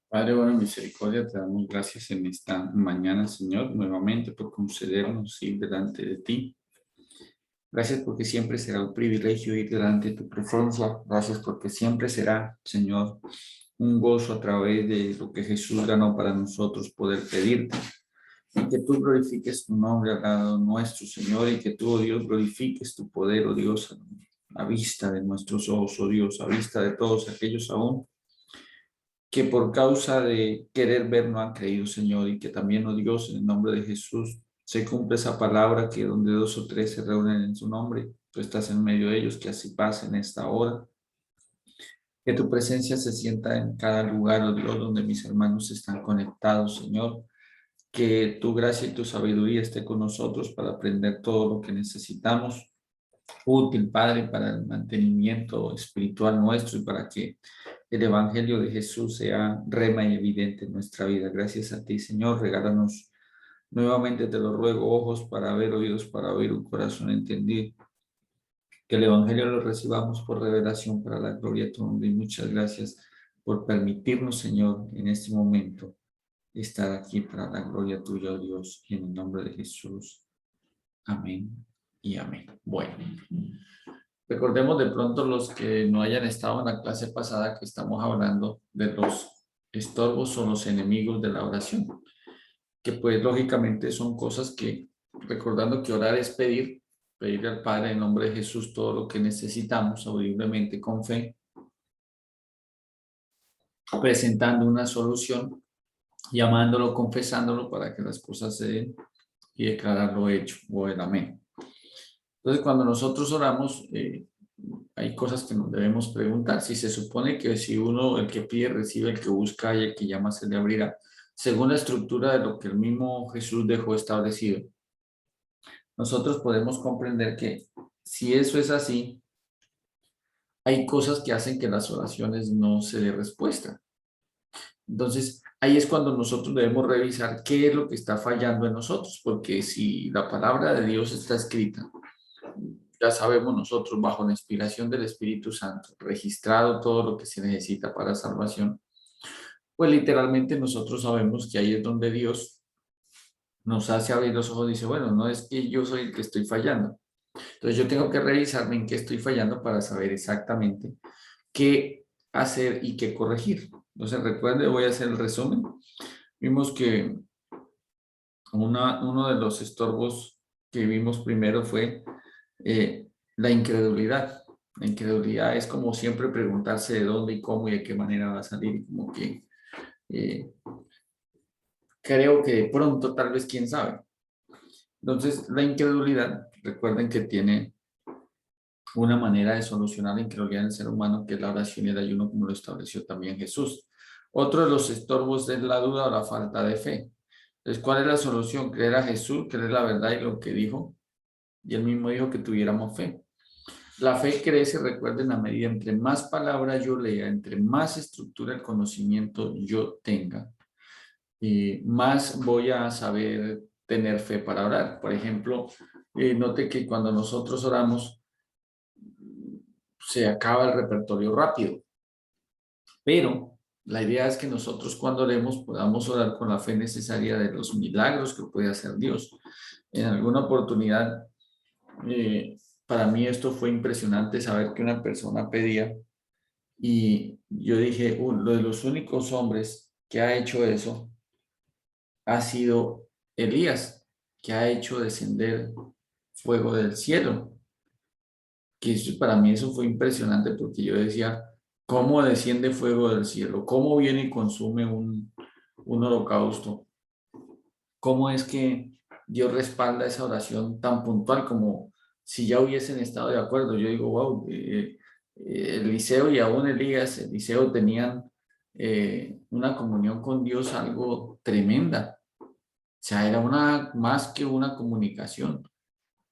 Padre, bueno, misericordia, te damos gracias en esta mañana, Señor, nuevamente por concedernos ir delante de ti. Gracias porque siempre será un privilegio ir delante de tu presencia. Gracias porque siempre será, Señor, un gozo a través de lo que Jesús ganó para nosotros poder pedirte. Y que tú glorifiques tu nombre al lado nuestro, Señor, y que tú, oh Dios, glorifiques tu poder, oh Dios, a vista de nuestros ojos, oh Dios, a vista de todos aquellos aún que por causa de querer ver no han creído, Señor, y que también, oh Dios, en el nombre de Jesús, se cumple esa palabra que donde dos o tres se reúnen en su nombre, tú estás en medio de ellos, que así pase en esta hora, que tu presencia se sienta en cada lugar, oh Dios, donde mis hermanos están conectados, Señor, que tu gracia y tu sabiduría esté con nosotros para aprender todo lo que necesitamos, útil, Padre, para el mantenimiento espiritual nuestro y para que el Evangelio de Jesús sea rema y evidente en nuestra vida. Gracias a ti, Señor. Regálanos nuevamente, te lo ruego, ojos para ver, oídos para oír, un corazón entendido. Que el Evangelio lo recibamos por revelación para la gloria de tu nombre. Y muchas gracias por permitirnos, Señor, en este momento estar aquí para la gloria tuya, oh Dios, y en el nombre de Jesús. Amén y amén. Bueno, recordemos de pronto los que no hayan estado en la clase pasada que estamos hablando de los estorbos o los enemigos de la oración, que pues lógicamente son cosas que, recordando que orar es pedir, pedirle al Padre en nombre de Jesús todo lo que necesitamos audiblemente con fe, presentando una solución, llamándolo, confesándolo para que las cosas se den y declararlo hecho o el amén. Entonces, cuando nosotros oramos, hay cosas que nos debemos preguntar. Si se supone que si uno, el que pide, recibe, el que busca y el que llama se le abrirá, según la estructura de lo que el mismo Jesús dejó establecido, nosotros podemos comprender que si eso es así, hay cosas que hacen que las oraciones no se dé respuesta. Entonces, ahí es cuando nosotros debemos revisar qué es lo que está fallando en nosotros, porque si la palabra de Dios está escrita, ya sabemos nosotros, bajo la inspiración del Espíritu Santo, registrado todo lo que se necesita para salvación, pues literalmente nosotros sabemos que ahí es donde Dios nos hace abrir los ojos y dice, bueno, no es que yo soy el que estoy fallando. Entonces yo tengo que revisarme en qué estoy fallando para saber exactamente qué hacer y qué corregir. Entonces recuerde, voy a hacer el resumen. Vimos que uno de los estorbos que vimos primero fue la incredulidad. La incredulidad es como siempre preguntarse de dónde y cómo y de qué manera va a salir, como que eh, creo que de pronto, tal vez, quién sabe. Entonces, la incredulidad, recuerden que tiene una manera de solucionar la incredulidad en el ser humano, que es la oración y el ayuno, como lo estableció también Jesús. Otro de los estorbos es la duda o la falta de fe. Entonces, ¿cuál es la solución? Creer a Jesús, creer la verdad y lo que dijo. Y él mismo dijo que tuviéramos fe. La fe crece, recuerden, a medida entre más palabras yo lea, entre más estructura el conocimiento yo tenga, y más voy a saber tener fe para orar. Por ejemplo, note que cuando nosotros oramos se acaba el repertorio rápido, pero la idea es que nosotros cuando oremos podamos orar con la fe necesaria de los milagros que puede hacer Dios. En alguna oportunidad, para mí esto fue impresionante saber que una persona pedía. Y yo dije, uno de los únicos hombres que ha hecho eso ha sido Elías, que ha hecho descender fuego del cielo. Para mí eso fue impresionante porque yo decía, ¿cómo desciende fuego del cielo? ¿Cómo viene y consume un holocausto? ¿Cómo es que Dios respalda esa oración tan puntual como si ya hubiesen estado de acuerdo? Yo digo, wow, Eliseo y aún Elías, Eliseo tenían una comunión con Dios algo tremenda. O sea, era más que una comunicación,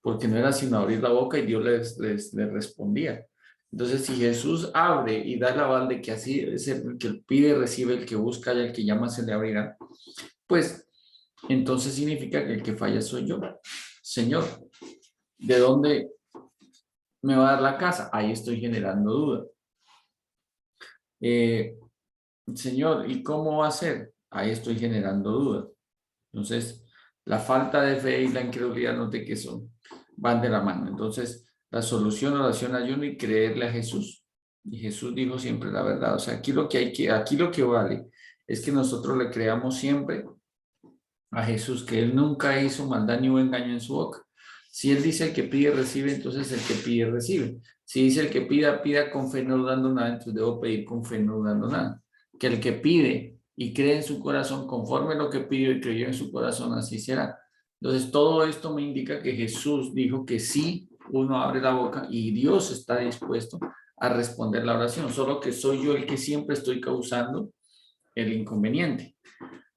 porque no era sino abrir la boca y Dios les respondía. Entonces, si Jesús abre y da el aval de que así es el que pide, recibe, el que busca y el que llama se le abrirá, pues entonces significa que el que falla soy yo. Señor, ¿de dónde me va a dar la casa? Ahí estoy generando duda. Señor, ¿y cómo va a ser? Ahí estoy generando dudas. Entonces, la falta de fe y la incredulidad, note que son, van de la mano. Entonces, la solución, oración, ayuno y creerle a Jesús. Y Jesús dijo siempre la verdad. O sea, aquí lo que vale es que nosotros le creamos siempre a Jesús, que Él nunca hizo maldad ni hubo engaño en su boca. Si Él dice el que pide, recibe, entonces el que pide, recibe. Si dice el que pida, pida con fe, no dudando nada, entonces debo pedir con fe, no dudando nada. Que el que pide y cree en su corazón, conforme lo que pidió y creyó en su corazón, así será. Entonces, todo esto me indica que Jesús dijo que sí, uno abre la boca y Dios está dispuesto a responder la oración, solo que soy yo el que siempre estoy causando el inconveniente.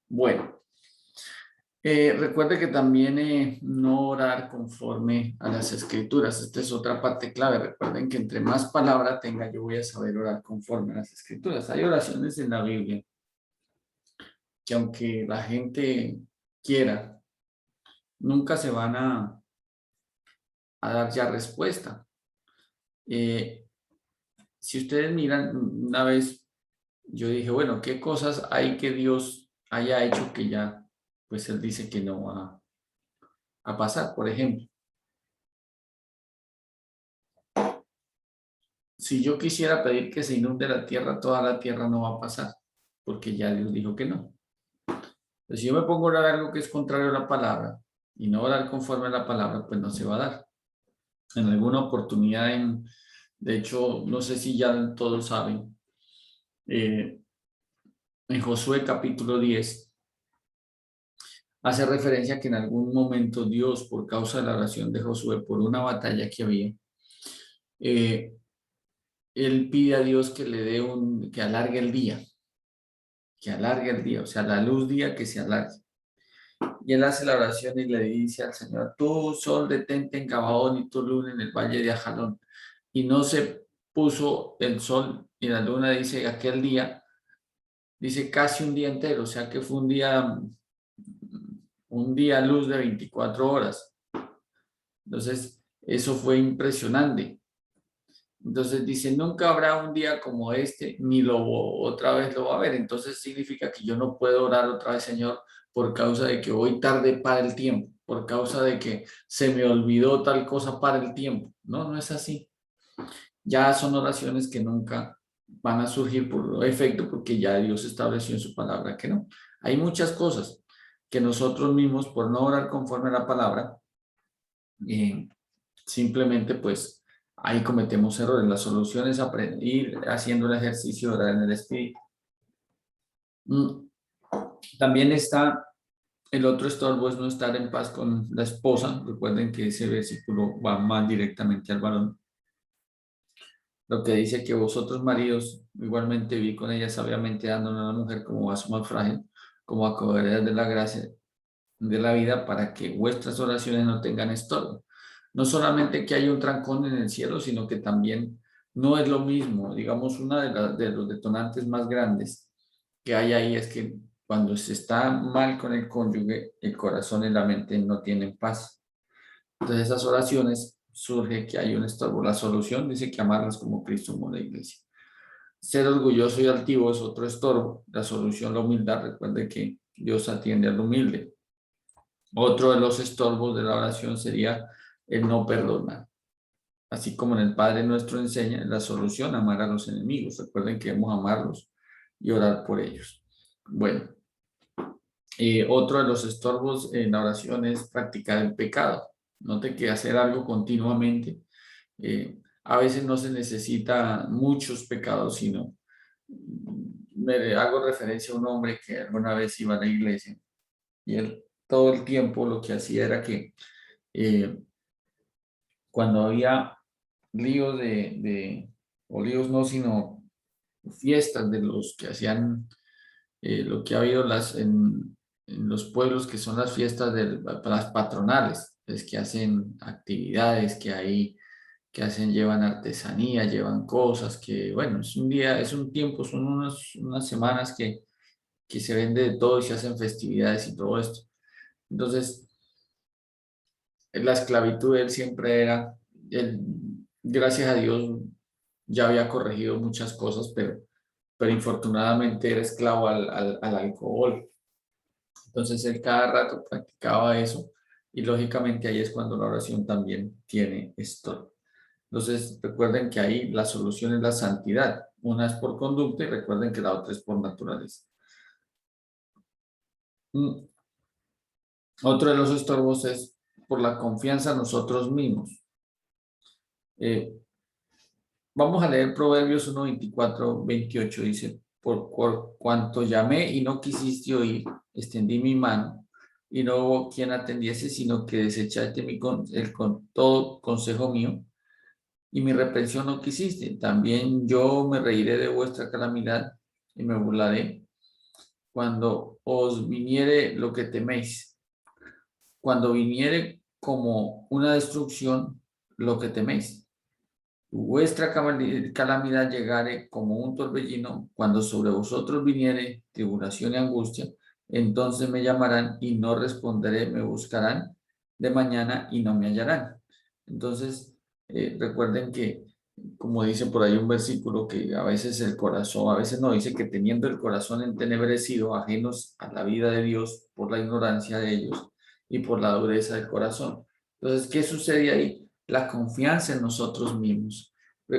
Bueno, recuerde que también no orar conforme a las escrituras. Esta es otra parte clave. Recuerden que entre más palabra tenga, yo voy a saber orar conforme a las escrituras. Hay oraciones en la Biblia que aunque la gente quiera, nunca se van a dar ya respuesta. Eh, si ustedes miran, una vez yo dije, bueno, ¿qué cosas hay que Dios haya hecho que ya, pues Él dice que no va a pasar? Por ejemplo, si yo quisiera pedir que se inunde la tierra, toda la tierra no va a pasar, porque ya Dios dijo que no. Entonces, si yo me pongo a orar algo que es contrario a la palabra y no orar conforme a la palabra, pues no se va a dar. En alguna oportunidad, de hecho, no sé si ya todos saben, eh, en Josué capítulo 10 hace referencia a que en algún momento Dios, por causa de la oración de Josué, por una batalla que había, eh, él pide a Dios que le dé que alargue el día, o sea, la luz día que se alargue. Y él hace la oración y le dice al Señor, tú sol detente en Gabaón y tu luna en el valle de Ajalón. Y no se puso el sol y la luna, dice, aquel día, dice casi un día entero, o sea que fue un día luz de 24 horas. Entonces, eso fue impresionante. Entonces dice, nunca habrá un día como este, ni otra vez lo va a haber. Entonces significa que yo no puedo orar otra vez, Señor, por causa de que hoy tarde para el tiempo, por causa de que se me olvidó tal cosa para el tiempo. No, no es así. Ya son oraciones que nunca van a surgir por efecto, porque ya Dios estableció en su palabra que no. Hay muchas cosas que nosotros mismos, por no orar conforme a la palabra, eh, simplemente pues ahí cometemos errores. La solución es ir haciendo el ejercicio de orar en el Espíritu. Mm, También está el otro estorbo, es no estar en paz con la esposa. Recuerden que ese versículo va más directamente al varón. Lo que dice que vosotros maridos igualmente vi con ella sabiamente dándole a la mujer como vaso más frágil, como acogerederas de la gracia de la vida, para que vuestras oraciones no tengan estorbo. No solamente que haya un trancón en el cielo, sino que también no es lo mismo. Digamos, una de los detonantes más grandes que hay ahí es que cuando se está mal con el cónyuge, el corazón y la mente no tienen paz. Entonces esas oraciones surge que hay un estorbo. La solución dice que amarlas como Cristo amó la iglesia. Ser orgulloso y altivo es otro estorbo. La solución, la humildad. Recuerde que Dios atiende al humilde. Otro de los estorbos de la oración sería el no perdonar. Así como en el Padre Nuestro enseña la solución, amar a los enemigos. Recuerden que debemos amarlos y orar por ellos. Bueno, otro de los estorbos en la oración es practicar el pecado. Note que hacer algo continuamente, a veces no se necesita muchos pecados, sino me hago referencia a un hombre que alguna vez iba a la iglesia y él todo el tiempo lo que hacía era que eh, cuando había líos o líos no, sino fiestas de los que hacían, lo que ha habido en los pueblos, que son las fiestas de las patronales, es que hacen actividades, que hacen, llevan artesanía, llevan cosas, que bueno, es un día, es un tiempo, son unas semanas que se vende de todo y se hacen festividades y todo esto. Entonces, la esclavitud de él siempre era, él, gracias a Dios, ya había corregido muchas cosas, pero pero infortunadamente era esclavo al alcohol. Entonces él cada rato practicaba eso y lógicamente ahí es cuando la oración también tiene esto. Entonces recuerden que ahí la solución es la santidad. Una es por conducta y recuerden que la otra es por naturaleza. Otro de los estorbos es por la confianza en nosotros mismos. Vamos a leer Proverbios 1, 24, 28. Dice, por cuanto llamé y no quisiste oír, extendí mi mano y no hubo quien atendiese, sino que desechaste con todo consejo mío y mi reprensión no quisiste. También yo me reiré de vuestra calamidad y me burlaré cuando os viniere lo que teméis. Cuando viniere como una destrucción lo que teméis. Vuestra calamidad llegare como un torbellino, cuando sobre vosotros viniere tribulación y angustia, entonces me llamarán y no responderé, me buscarán de mañana y no me hallarán. Entonces, recuerden que, como dice por ahí un versículo, que a veces el corazón, a veces no, dice que teniendo el corazón entenebrecido, ajenos a la vida de Dios por la ignorancia de ellos y por la dureza del corazón. Entonces, ¿qué sucede ahí? La confianza en nosotros mismos.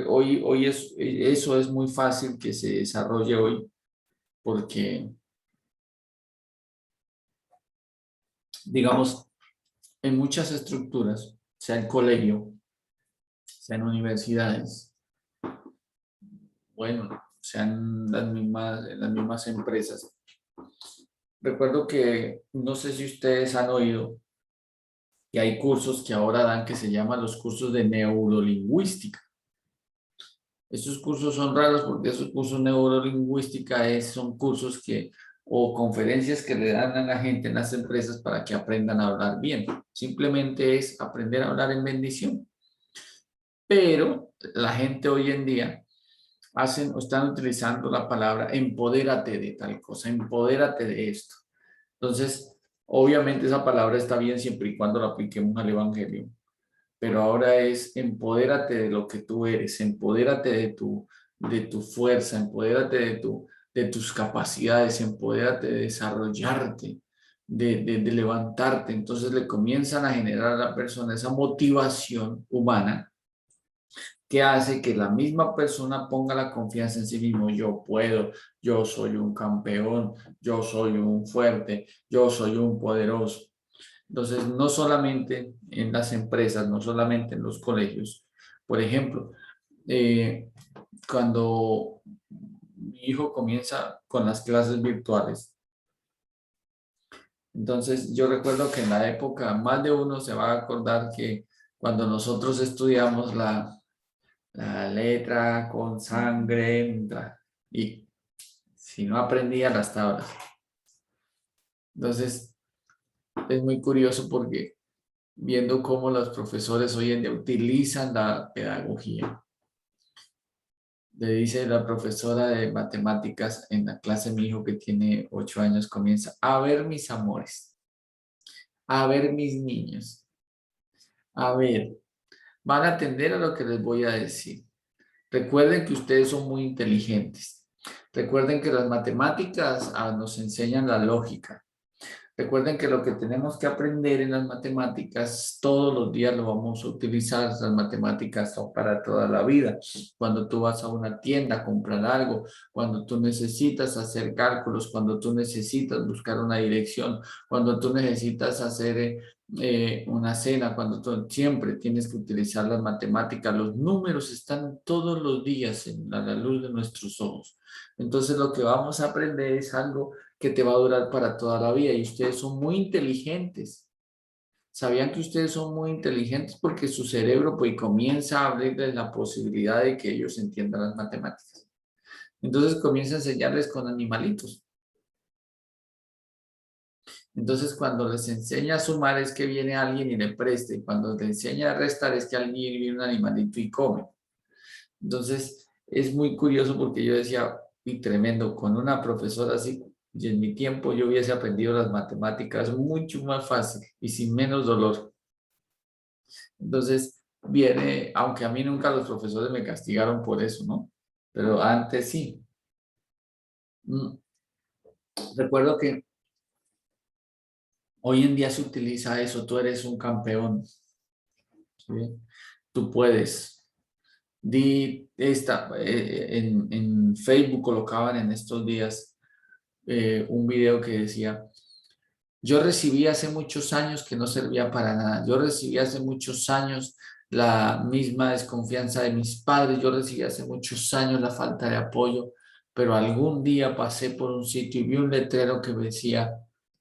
Hoy eso es muy fácil que se desarrolle hoy porque, digamos, en muchas estructuras, sea en colegio, sea en universidades, bueno, sean en las mismas empresas. Recuerdo que, no sé si ustedes han oído, que hay cursos que ahora dan que se llaman los cursos de neurolingüística. Estos cursos son raros porque esos cursos de neurolingüística son cursos o conferencias que le dan a la gente en las empresas para que aprendan a hablar bien. Simplemente es aprender a hablar en bendición. Pero la gente hoy en día están utilizando la palabra empodérate de tal cosa, empodérate de esto. Entonces, obviamente esa palabra está bien siempre y cuando la apliquemos al evangelio, pero ahora es empodérate de lo que tú eres, empodérate de tu fuerza, empodérate de tus capacidades, empodérate de desarrollarte, de levantarte. Entonces le comienzan a generar a la persona esa motivación humana que hace que la misma persona ponga la confianza en sí mismo. Yo puedo, yo soy un campeón, yo soy un fuerte, yo soy un poderoso. Entonces, no solamente en las empresas, no solamente en los colegios. Por ejemplo, cuando mi hijo comienza con las clases virtuales, entonces yo recuerdo que en la época, más de uno se va a acordar que cuando nosotros estudiamos la letra con sangre y si no aprendía las tablas. Entonces, es muy curioso porque viendo cómo los profesores hoy en día utilizan la pedagogía. Le dice la profesora de matemáticas en la clase, mi hijo que tiene 8 años, comienza a ver mis amores, a ver mis niños, a ver, van a atender a lo que les voy a decir. Recuerden que ustedes son muy inteligentes. Recuerden que las matemáticas nos enseñan la lógica. Recuerden que lo que tenemos que aprender en las matemáticas, todos los días lo vamos a utilizar. Las matemáticas son para toda la vida. Cuando tú vas a una tienda a comprar algo, cuando tú necesitas hacer cálculos, cuando tú necesitas buscar una dirección, cuando tú necesitas hacer una cena, cuando tú siempre tienes que utilizar las matemáticas. Los números están todos los días a la luz de nuestros ojos. Entonces lo que vamos a aprender es algo que te va a durar para toda la vida y ustedes son muy inteligentes. ¿Sabían que ustedes son muy inteligentes? Porque su cerebro pues comienza a abrirles la posibilidad de que ellos entiendan las matemáticas. Entonces comienza a enseñarles con animalitos. Entonces cuando les enseña a sumar es que viene alguien y le preste. Y cuando les enseña a restar es que alguien viene un animalito y come. Entonces es muy curioso porque yo decía, y tremendo, con una profesora así, y en mi tiempo yo hubiese aprendido las matemáticas mucho más fácil y sin menos dolor. Entonces viene, aunque a mí nunca los profesores me castigaron por eso, ¿no? Pero antes sí. Mm, Recuerdo que hoy en día se utiliza eso, tú eres un campeón, ¿sí? Tú puedes. En Facebook colocaban en estos días un video que decía, yo recibí hace muchos años que no servía para nada, yo recibí hace muchos años la misma desconfianza de mis padres, yo recibí hace muchos años la falta de apoyo, pero algún día pasé por un sitio y vi un letrero que me decía,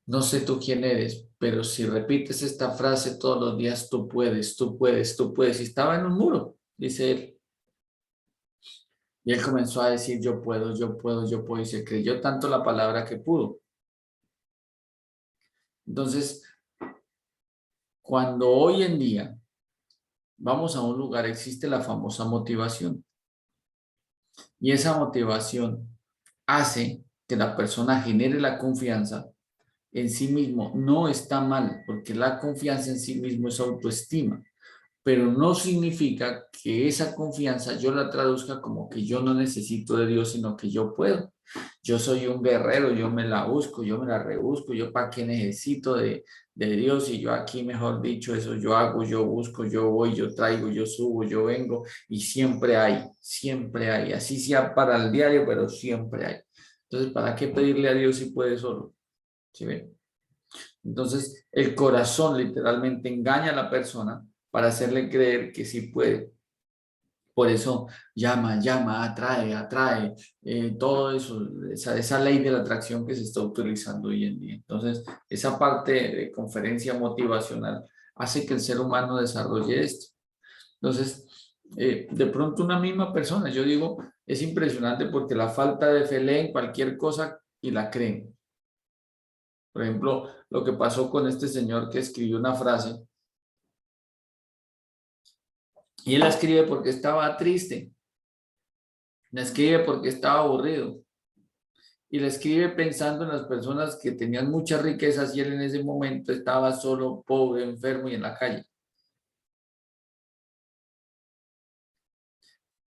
no sé tú quién eres, pero si repites esta frase todos los días, tú puedes, tú puedes, tú puedes. Y estaba en un muro, dice él. Y él comenzó a decir, yo puedo, yo puedo, yo puedo, y se creyó tanto la palabra que pudo. Entonces, cuando hoy en día vamos a un lugar, existe la famosa motivación. Y esa motivación hace que la persona genere la confianza en sí mismo. No está mal, porque la confianza en sí mismo es autoestima. Pero no significa que esa confianza yo la traduzca como que yo no necesito de Dios, sino que yo puedo. Yo soy un guerrero, yo me la busco, yo me la rebusco, yo para qué necesito de Dios y yo aquí, mejor dicho, eso yo hago, yo busco, yo voy, yo traigo, yo subo, yo vengo y siempre hay, así sea para el diario, pero siempre hay. Entonces, ¿para qué pedirle a Dios si puede solo? ¿Sí ven? Entonces, el corazón literalmente engaña a la persona para hacerle creer que sí puede. Por eso llama, llama, atrae, atrae, todo eso, esa ley de la atracción que se está utilizando hoy en día. Entonces, esa parte de conferencia motivacional hace que el ser humano desarrolle esto. Entonces, de pronto una misma persona, yo digo, es impresionante porque la falta de fe lee en cualquier cosa y la creen. Por ejemplo, lo que pasó con este señor que escribió una frase y él la escribe porque estaba triste, la escribe porque estaba aburrido y la escribe pensando en las personas que tenían muchas riquezas y él en ese momento estaba solo, pobre, enfermo y en la calle.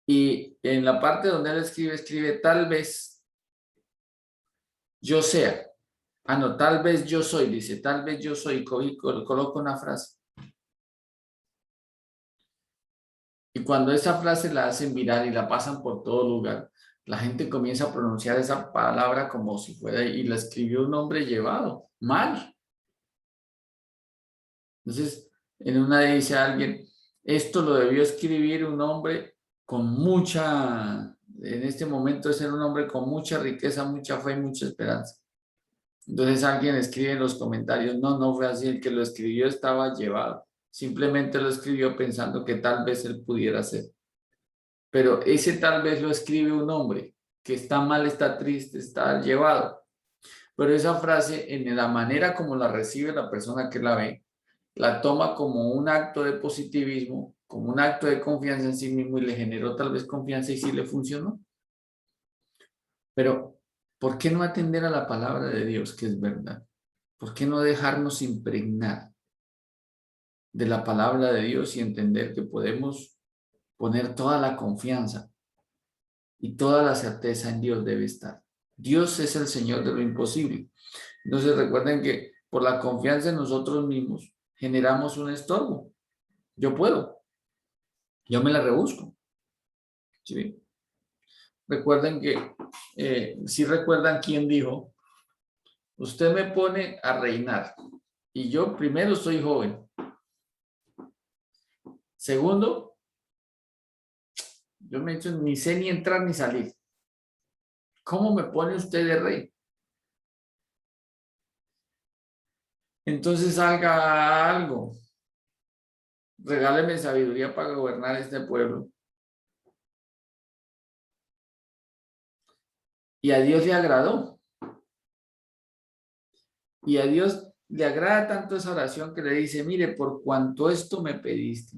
Y en la parte donde él escribe, escribe tal vez yo sea. Ah, no, tal vez yo soy, dice, tal vez yo soy, y coloco una frase. Y cuando esa frase la hacen viral y la pasan por todo lugar, la gente comienza a pronunciar esa palabra como si fuera, y la escribió un hombre llevado, mal. Entonces, en una dice alguien, esto lo debió escribir un hombre con mucha, en este momento es ser un hombre con mucha riqueza, mucha fe y mucha esperanza. Entonces alguien escribe en los comentarios, no, no fue así, el que lo escribió estaba llevado. Simplemente lo escribió pensando que tal vez él pudiera ser. Pero ese tal vez lo escribe un hombre que está mal, está triste, está llevado. Pero esa frase, en la manera como la recibe la persona que la ve, la toma como un acto de positivismo, como un acto de confianza en sí mismo y le generó tal vez confianza y sí le funcionó. Pero, ¿por qué no atender a la palabra de Dios, que es verdad? ¿Por qué no dejarnos impregnar de la palabra de Dios y entender que podemos poner toda la confianza y toda la certeza en Dios debe estar? Dios es el Señor de lo imposible. Entonces recuerden que por la confianza en nosotros mismos generamos un estorbo. Yo puedo, yo me la rebusco. ¿Sí? Recuerden que, si recuerdan quién dijo, usted me pone a reinar y yo primero soy joven. Segundo, yo me he hecho ni sé ni entrar ni salir. ¿Cómo me pone usted de rey? Entonces haga algo. Regáleme sabiduría para gobernar este pueblo. Y a Dios le agradó. Y a Dios le agrada tanto esa oración que le dice, mire, por cuanto esto me pediste,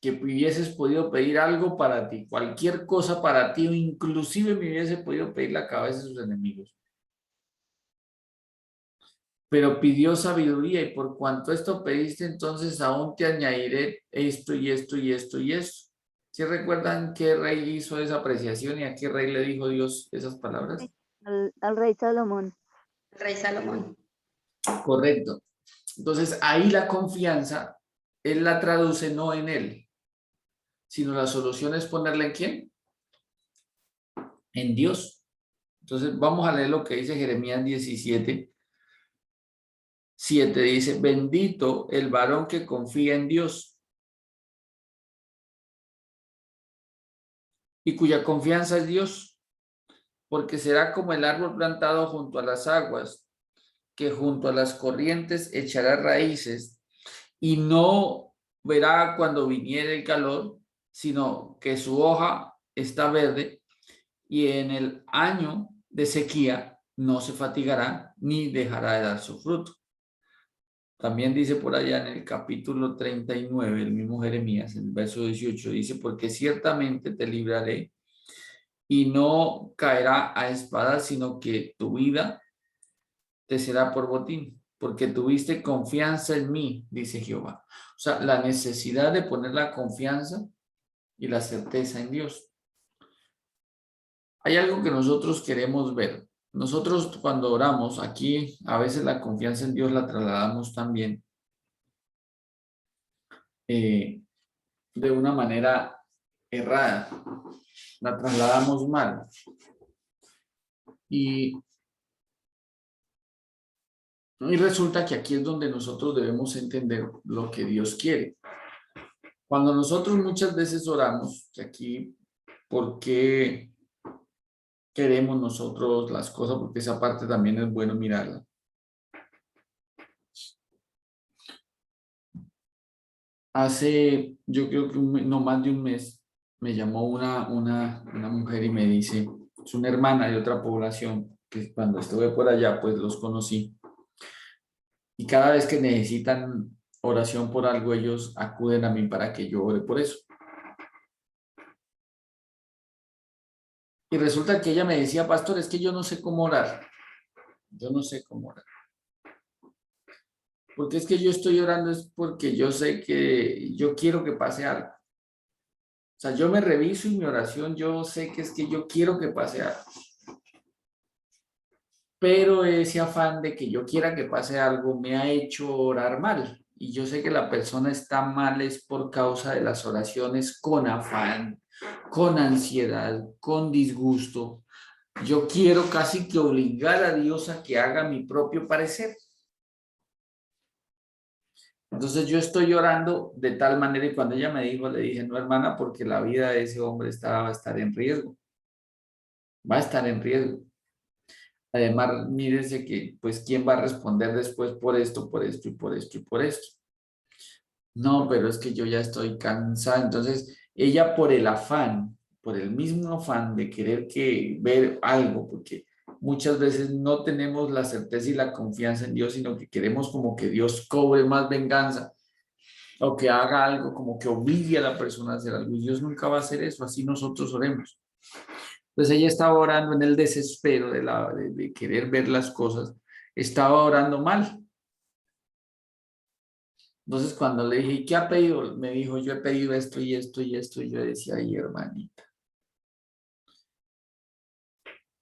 que hubieses podido pedir algo para ti, cualquier cosa para ti, o inclusive me hubiese podido pedir la cabeza de sus enemigos. Pero pidió sabiduría y por cuanto esto pediste, entonces aún te añadiré esto y esto y esto y esto. ¿Sí recuerdan qué rey hizo esa apreciación y a qué rey le dijo Dios esas palabras? al rey Salomón. Rey Salomón. Correcto. Entonces, ahí la confianza, él la traduce no en él, sino la solución es ponerla en ¿quién? En Dios. Entonces, vamos a leer lo que dice Jeremías 17, 7. Dice, bendito el varón que confía en Dios y cuya confianza es Dios, porque será como el árbol plantado junto a las aguas, que junto a las corrientes echará raíces y no verá cuando viniere el calor, sino que su hoja está verde y en el año de sequía no se fatigará ni dejará de dar su fruto. También dice por allá en el capítulo 39, el mismo Jeremías, en el verso 18, dice, porque ciertamente te libraré y no caerá a espada, sino que tu vida te será por botín, porque tuviste confianza en mí, dice Jehová. O sea, la necesidad de poner la confianza y la certeza en Dios. Hay algo que nosotros queremos ver. Nosotros cuando oramos aquí, a veces la confianza en Dios la trasladamos también de una manera errada. La trasladamos mal. Y resulta que aquí es donde nosotros debemos entender lo que Dios quiere. Cuando nosotros muchas veces oramos, que aquí, ¿por qué queremos nosotros las cosas? Porque esa parte también es bueno mirarla. Hace, yo creo que no más de un mes, me llamó una mujer y me dice, es una hermana de otra población, que cuando estuve por allá, pues los conocí. Y cada vez que necesitan oración por algo, ellos acuden a mí para que yo ore por eso. Y resulta que ella me decía, pastor, es que yo no sé cómo orar. Yo no sé cómo orar. Porque es que yo estoy orando es porque yo sé que yo quiero que pase algo. O sea, yo me reviso y mi oración, yo sé que es que yo quiero que pase algo. Pero ese afán de que yo quiera que pase algo me ha hecho orar mal. Y yo sé que la persona está mal es por causa de las oraciones con afán, con ansiedad, con disgusto. Yo quiero casi que obligar a Dios a que haga mi propio parecer. Entonces yo estoy llorando de tal manera y cuando ella me dijo, le dije, no hermana, porque la vida de ese hombre va a estar en riesgo. Va a estar en riesgo. Además, mírese que, pues, ¿quién va a responder después por esto, por esto y por esto y por esto? No, pero es que yo ya estoy cansada. Entonces, ella por el afán, por el mismo afán de querer que ver algo, porque muchas veces no tenemos la certeza y la confianza en Dios, sino que queremos como que Dios cobre más venganza o que haga algo, como que obligue a la persona a hacer algo. Y Dios nunca va a hacer eso, así nosotros oremos. Entonces ella estaba orando en el desespero de querer ver las cosas, estaba orando mal. Entonces cuando le dije, ¿y qué ha pedido? Me dijo, yo he pedido esto y esto y esto. Y yo decía, ay, hermanita.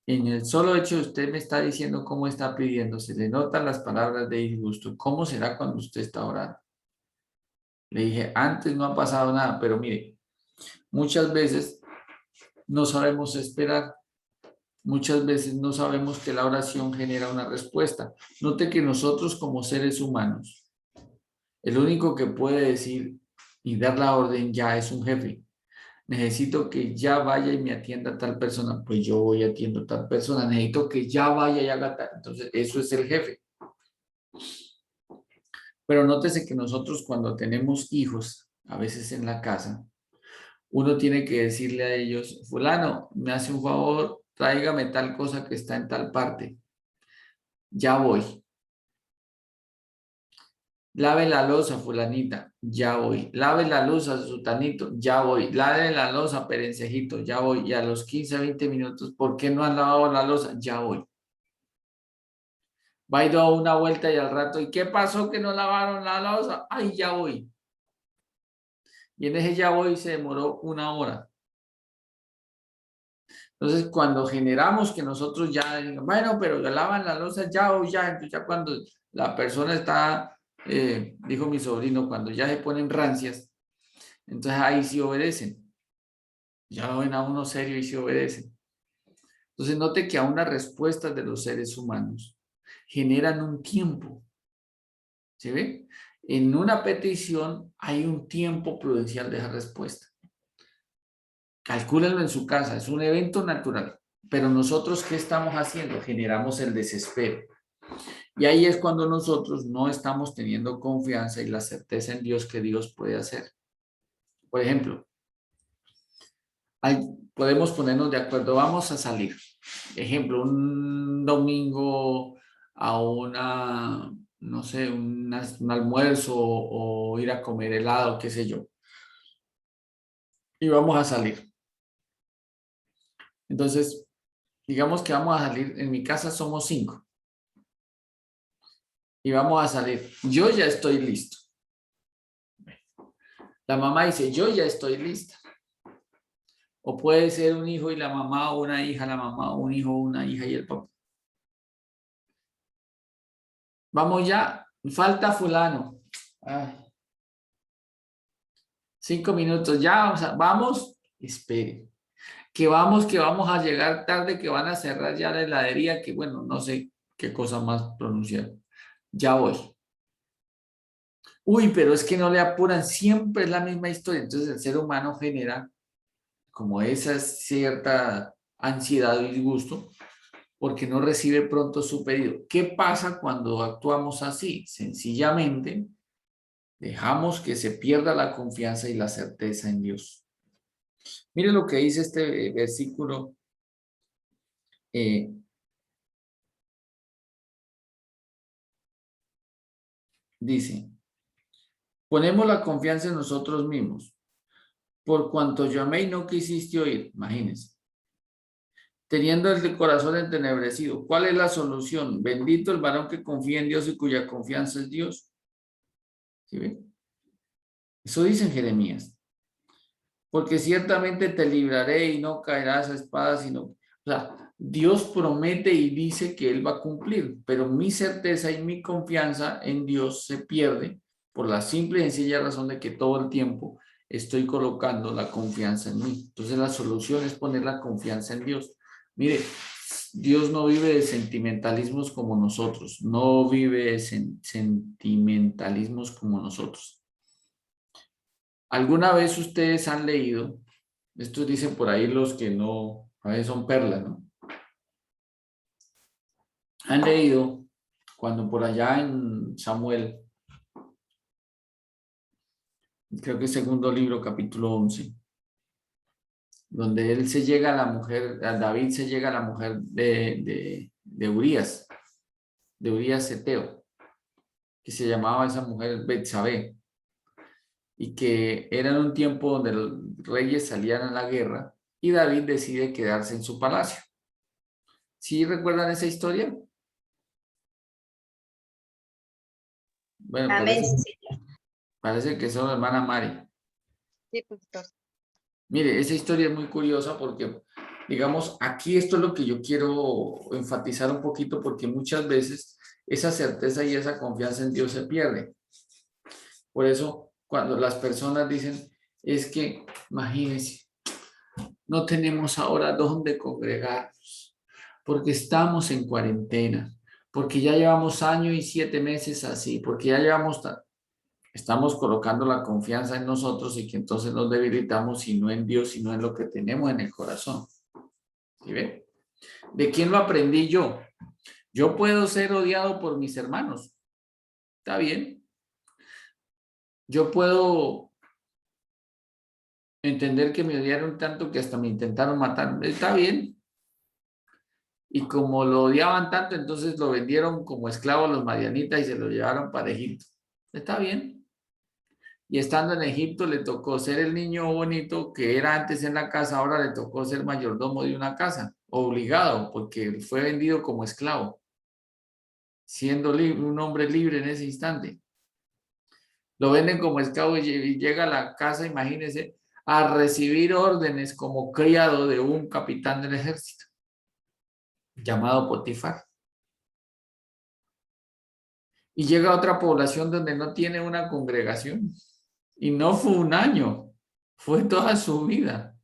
En el solo hecho de usted me está diciendo cómo está pidiendo, se le notan las palabras de disgusto. ¿Cómo será cuando usted está orando? Le dije, antes no ha pasado nada, pero mire, muchas veces no sabemos esperar. Muchas veces no sabemos que la oración genera una respuesta. Note que nosotros como seres humanos, el único que puede decir y dar la orden ya es un jefe. Necesito que ya vaya y me atienda a tal persona, pues yo voy y atiendo a tal persona. Necesito que ya vaya y haga tal. Entonces, eso es el jefe. Pero nótese que nosotros cuando tenemos hijos, a veces en la casa, uno tiene que decirle a ellos, fulano, me hace un favor, tráigame tal cosa que está en tal parte. Ya voy. Lave la loza, fulanita, ya voy. Lave la loza, sutanito, ya voy. Lave la loza, perencejito, ya voy. Y a los 15, 20 minutos, ¿por qué no has lavado la loza? Ya voy. Va y da una vuelta y al rato, ¿y qué pasó que no lavaron la loza? Ay, ya voy. Y en ese ya voy se demoró 1 hora. Entonces, cuando generamos que nosotros ya, bueno, pero ya lavan la loza ya o ya, entonces ya cuando la persona está, dijo mi sobrino, cuando ya se ponen rancias, entonces ahí sí obedecen. Ya lo ven a uno serio y sí obedecen. Entonces, note que aún las respuestas de los seres humanos generan un tiempo. ¿Se ve? En una petición hay un tiempo prudencial de esa respuesta. Calcúlenlo en su casa, es un evento natural. Pero nosotros, ¿qué estamos haciendo? Generamos el desespero. Y ahí es cuando nosotros no estamos teniendo confianza y la certeza en Dios que Dios puede hacer. Por ejemplo, podemos ponernos de acuerdo, vamos a salir. Ejemplo, un domingo a una, no sé, un almuerzo o ir a comer helado, qué sé yo. Y vamos a salir. Entonces, digamos que vamos a salir, en mi casa somos 5. Y vamos a salir. Yo ya estoy listo. La mamá dice, yo ya estoy lista. O puede ser un hijo y la mamá, o una hija, la mamá, o un hijo, una hija y el papá. Vamos ya, falta fulano. Ay. 5 minutos, ya, vamos, espere. Que vamos a llegar tarde, que van a cerrar ya la heladería, que bueno, no sé qué cosa más pronunciar. Ya voy. Uy, pero es que no le apuran, siempre es la misma historia. Entonces el ser humano genera como esa cierta ansiedad y disgusto porque no recibe pronto su pedido. ¿Qué pasa cuando actuamos así? Sencillamente dejamos que se pierda la confianza y la certeza en Dios. Mire lo que dice este versículo. Dice, ponemos la confianza en nosotros mismos. Por cuanto llamé y no quisiste oír, imagínense. Teniendo el corazón entenebrecido, ¿cuál es la solución? Bendito el varón que confía en Dios y cuya confianza es Dios. ¿Sí ven? Eso dice en Jeremías. Porque ciertamente te libraré y no caerás a espada, sino... O sea, Dios promete y dice que Él va a cumplir, pero mi certeza y mi confianza en Dios se pierde por la simple y sencilla razón de que todo el tiempo estoy colocando la confianza en mí. Entonces la solución es poner la confianza en Dios. Mire, Dios no vive de sentimentalismos como nosotros, no vive de sentimentalismos como nosotros. ¿Alguna vez ustedes han leído, estos dicen por ahí los que no, a veces son perlas, ¿no? Han leído cuando por allá en Samuel, creo que segundo libro, capítulo 11, donde él se llega a la mujer, a David se llega a la mujer de Urías Eteo, que se llamaba esa mujer Betsabé, y que era en un tiempo donde los reyes salían a la guerra y David decide quedarse en su palacio. ¿Sí recuerdan esa historia? Bueno, Amén, sí, señor. parece que son hermana Mari. Sí, pastor. Mire, esa historia es muy curiosa porque, digamos, aquí esto es lo que yo quiero enfatizar un poquito porque muchas veces esa certeza y esa confianza en Dios se pierde. Por eso, cuando las personas dicen, es que, imagínense, no tenemos ahora dónde congregarnos porque estamos en cuarentena, porque ya llevamos año y 7 meses así, porque ya llevamos... Estamos colocando la confianza en nosotros y que entonces nos debilitamos y no en Dios, sino en lo que tenemos en el corazón. ¿Sí ven? ¿De quién lo aprendí yo? Yo puedo ser odiado por mis hermanos. ¿Está bien? Yo puedo entender que me odiaron tanto que hasta me intentaron matar. ¿Está bien? Y como lo odiaban tanto, entonces lo vendieron como esclavo a los madianitas y se lo llevaron para Egipto. ¿Está bien? Y estando en Egipto le tocó ser el niño bonito que era antes en la casa, ahora le tocó ser mayordomo de una casa, obligado, porque fue vendido como esclavo, siendo un hombre libre en ese instante. Lo venden como esclavo y llega a la casa, imagínense, a recibir órdenes como criado de un capitán del ejército llamado Potifar. Y llega a otra población donde no tiene una congregación. Y no fue un año, fue toda su vida,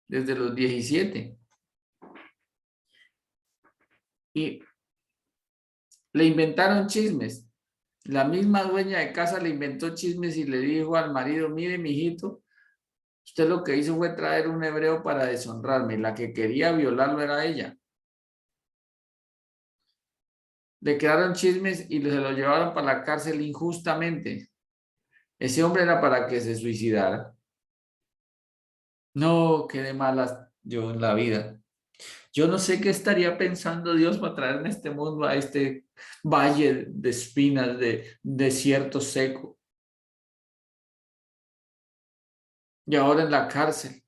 desde los 17. Y le inventaron chismes. La misma dueña de casa le inventó chismes y le dijo al marido, mire, mijito, usted lo que hizo fue traer un hebreo para deshonrarme. La que quería violarlo era ella. Le quedaron chismes y se lo llevaron para la cárcel injustamente. Ese hombre era para que se suicidara. No, qué de malas yo en la vida. Yo no sé qué estaría pensando Dios para traerme a este mundo, a este valle de espinas, de desierto seco. Y ahora en la cárcel.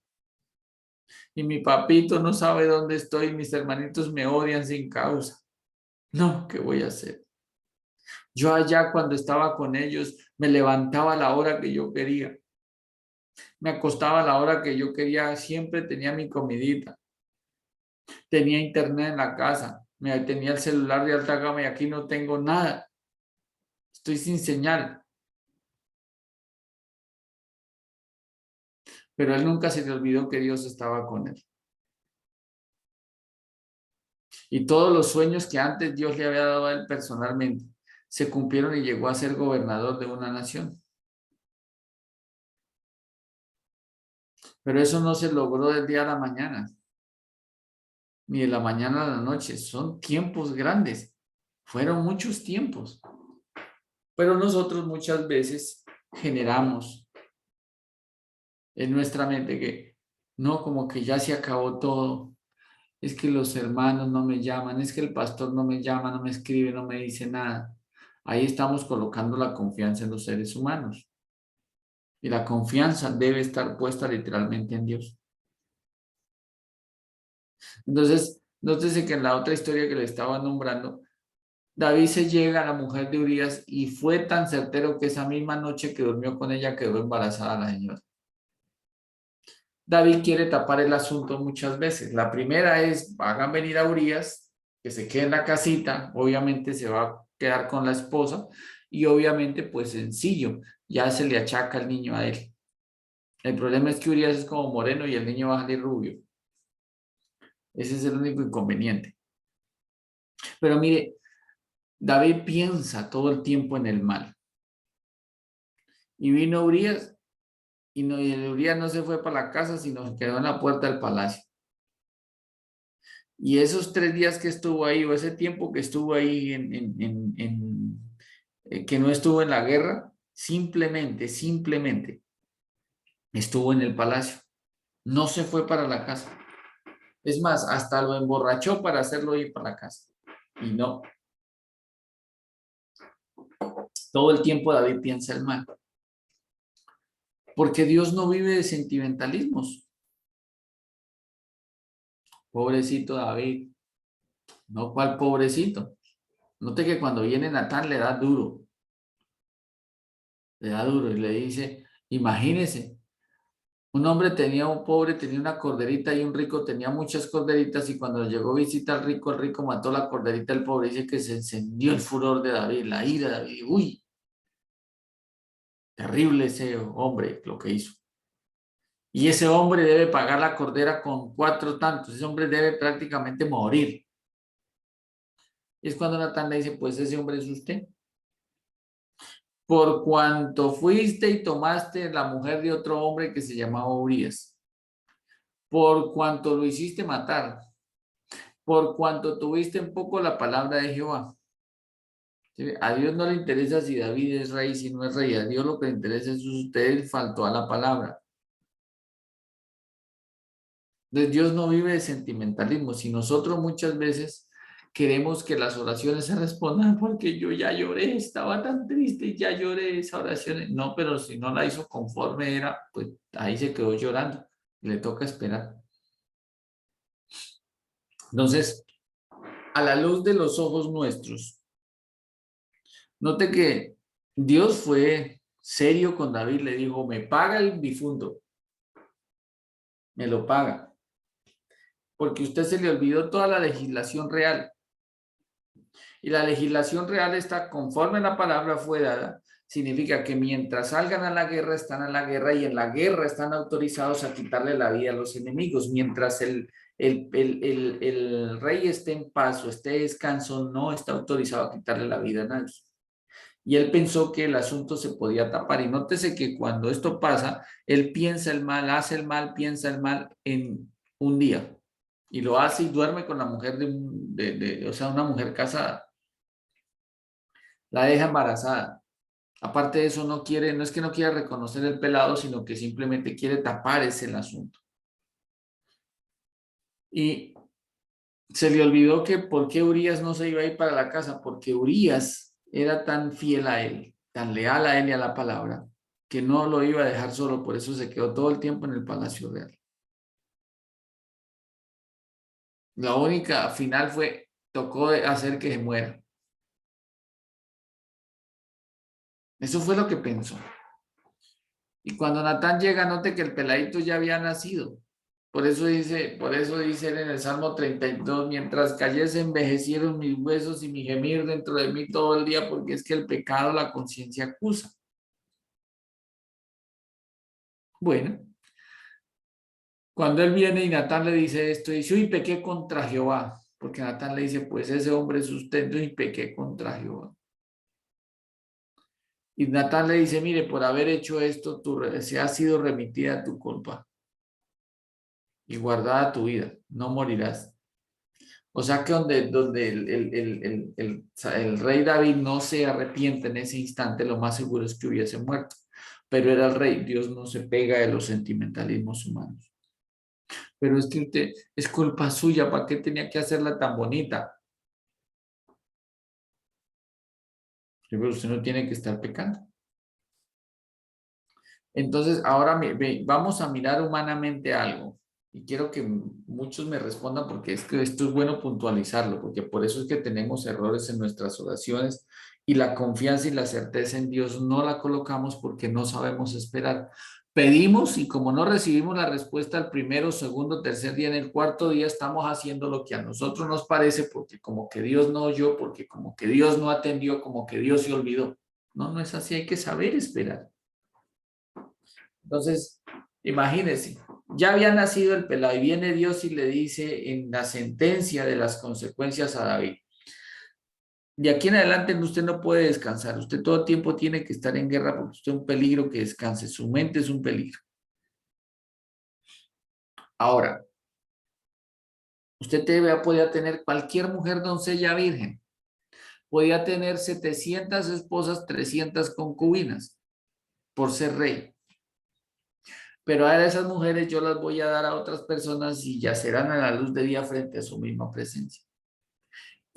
Y mi papito no sabe dónde estoy, mis hermanitos me odian sin causa. No, ¿qué voy a hacer? Yo allá cuando estaba con ellos me levantaba a la hora que yo quería. Me acostaba a la hora que yo quería, siempre tenía mi comidita. Tenía internet en la casa, tenía el celular de alta gama y aquí no tengo nada. Estoy sin señal. Pero él nunca se le olvidó que Dios estaba con él. Y todos los sueños que antes Dios le había dado a él personalmente se cumplieron y llegó a ser gobernador de una nación. Pero eso no se logró del día a la mañana, ni de la mañana a la noche. Son tiempos grandes. Fueron muchos tiempos. Pero nosotros muchas veces generamos en nuestra mente que no, como que ya se acabó todo. Es que los hermanos no me llaman, es que el pastor no me llama, no me escribe, no me dice nada. Ahí estamos colocando la confianza en los seres humanos. Y la confianza debe estar puesta literalmente en Dios. Entonces, nótese que en la otra historia que le estaba nombrando, David se llega a la mujer de Urías y fue tan certero que esa misma noche que durmió con ella quedó embarazada la señora. David quiere tapar el asunto muchas veces. La primera es, hagan venir a Urías, que se quede en la casita, obviamente se va a quedar con la esposa y obviamente pues sencillo, ya se le achaca el niño a él. El problema es que Urías es como moreno y el niño va a salir rubio. Ese es el único inconveniente. Pero mire, David piensa todo el tiempo en el mal. Y vino Urías y el Urías no se fue para la casa, sino se quedó en la puerta del palacio. Y esos 3 días que estuvo ahí, o ese tiempo que estuvo ahí que no estuvo en la guerra, simplemente estuvo en el palacio. No se fue para la casa. Es más, hasta lo emborrachó para hacerlo ir para la casa. Y no. Todo el tiempo David piensa el mal. Porque Dios no vive de sentimentalismos. Pobrecito David. No, ¿cuál pobrecito? Note que cuando viene Natán le da duro. Le da duro y le dice, imagínese, un hombre un pobre tenía una corderita y un rico tenía muchas corderitas y cuando llegó visita al rico, el rico mató la corderita, el pobre dice que se encendió el furor de David, la ira de David. Uy, terrible ese hombre lo que hizo. Y ese hombre debe pagar la cordera con 4 tantos, ese hombre debe prácticamente morir. Y es cuando Natán le dice, pues ese hombre es usted. Por cuanto fuiste y tomaste la mujer de otro hombre que se llamaba Urías, por cuanto lo hiciste matar, por cuanto tuviste en poco la palabra de Jehová. ¿Sí? A Dios no le interesa si David es rey, si no es rey. A Dios lo que le interesa es si usted faltó a la palabra. Entonces Dios no vive de sentimentalismo. Si nosotros muchas veces queremos que las oraciones se respondan porque yo ya lloré, estaba tan triste, ya lloré esa oración. No, pero si no la hizo conforme era, pues ahí se quedó llorando. Le toca esperar. Entonces, a la luz de los ojos nuestros, note que Dios fue serio con David, le dijo, me paga el difunto. me lo paga. Porque usted se le olvidó toda la legislación real. Y la legislación real está conforme la palabra fue dada. Significa que mientras salgan a la guerra, están a la guerra y en la guerra están autorizados a quitarle la vida a los enemigos. Mientras el rey esté en paz o esté descanso, no está autorizado a quitarle la vida a nadie. Y él pensó que el asunto se podía tapar. Y nótese que cuando esto pasa, él piensa el mal, hace el mal, piensa el mal en un día. Y lo hace y duerme con la mujer o sea, una mujer casada. La deja embarazada. Aparte de eso, no es que no quiera reconocer el pelado, sino que simplemente quiere tapar ese el asunto. Y se le olvidó que por qué Urias no se iba a ir para la casa, porque Urias era tan fiel a él, tan leal a él y a la palabra, que no lo iba a dejar solo, por eso se quedó todo el tiempo en el palacio real. La única final tocó hacer que se muera. Eso fue lo que pensó. Y cuando Natán llega, note que el peladito ya había nacido. Por eso dice él en el Salmo 32, mientras cayese envejecieron mis huesos y mi gemir dentro de mí todo el día, porque es que el pecado, la conciencia acusa. Bueno, cuando él viene y Natán le dice esto, dice, uy, pequé contra Jehová, porque Natán le dice, pues ese hombre es usted, y pequé contra Jehová. Y Natán le dice, mire, por haber hecho esto, se ha sido remitida tu culpa y guardada tu vida, no morirás. O sea que donde el rey David no se arrepiente en ese instante, lo más seguro es que hubiese muerto. Pero era el rey, Dios no se pega de los sentimentalismos humanos. Pero es que usted, es culpa suya, ¿para qué tenía que hacerla tan bonita? Pero usted no tiene que estar pecando. Entonces, ahora vamos a mirar humanamente algo. Y quiero que muchos me respondan porque es que esto es bueno puntualizarlo, porque por eso es que tenemos errores en nuestras oraciones y la confianza y la certeza en Dios no la colocamos porque no sabemos esperar. Pedimos y como no recibimos la respuesta al primero, segundo, tercer día, en el cuarto día estamos haciendo lo que a nosotros nos parece porque como que Dios no oyó, porque como que Dios no atendió, como que Dios se olvidó. No, no es así, hay que saber esperar. Entonces, imagínense, ya había nacido el pelado y viene Dios y le dice en la sentencia de las consecuencias a David. De aquí en adelante usted no puede descansar, usted todo el tiempo tiene que estar en guerra porque usted es un peligro que descanse, su mente es un peligro. Ahora, usted podía tener cualquier mujer doncella virgen, podía tener 700 esposas, 300 concubinas por ser rey. Pero a esas mujeres yo las voy a dar a otras personas y yacerán a la luz de día frente a su misma presencia.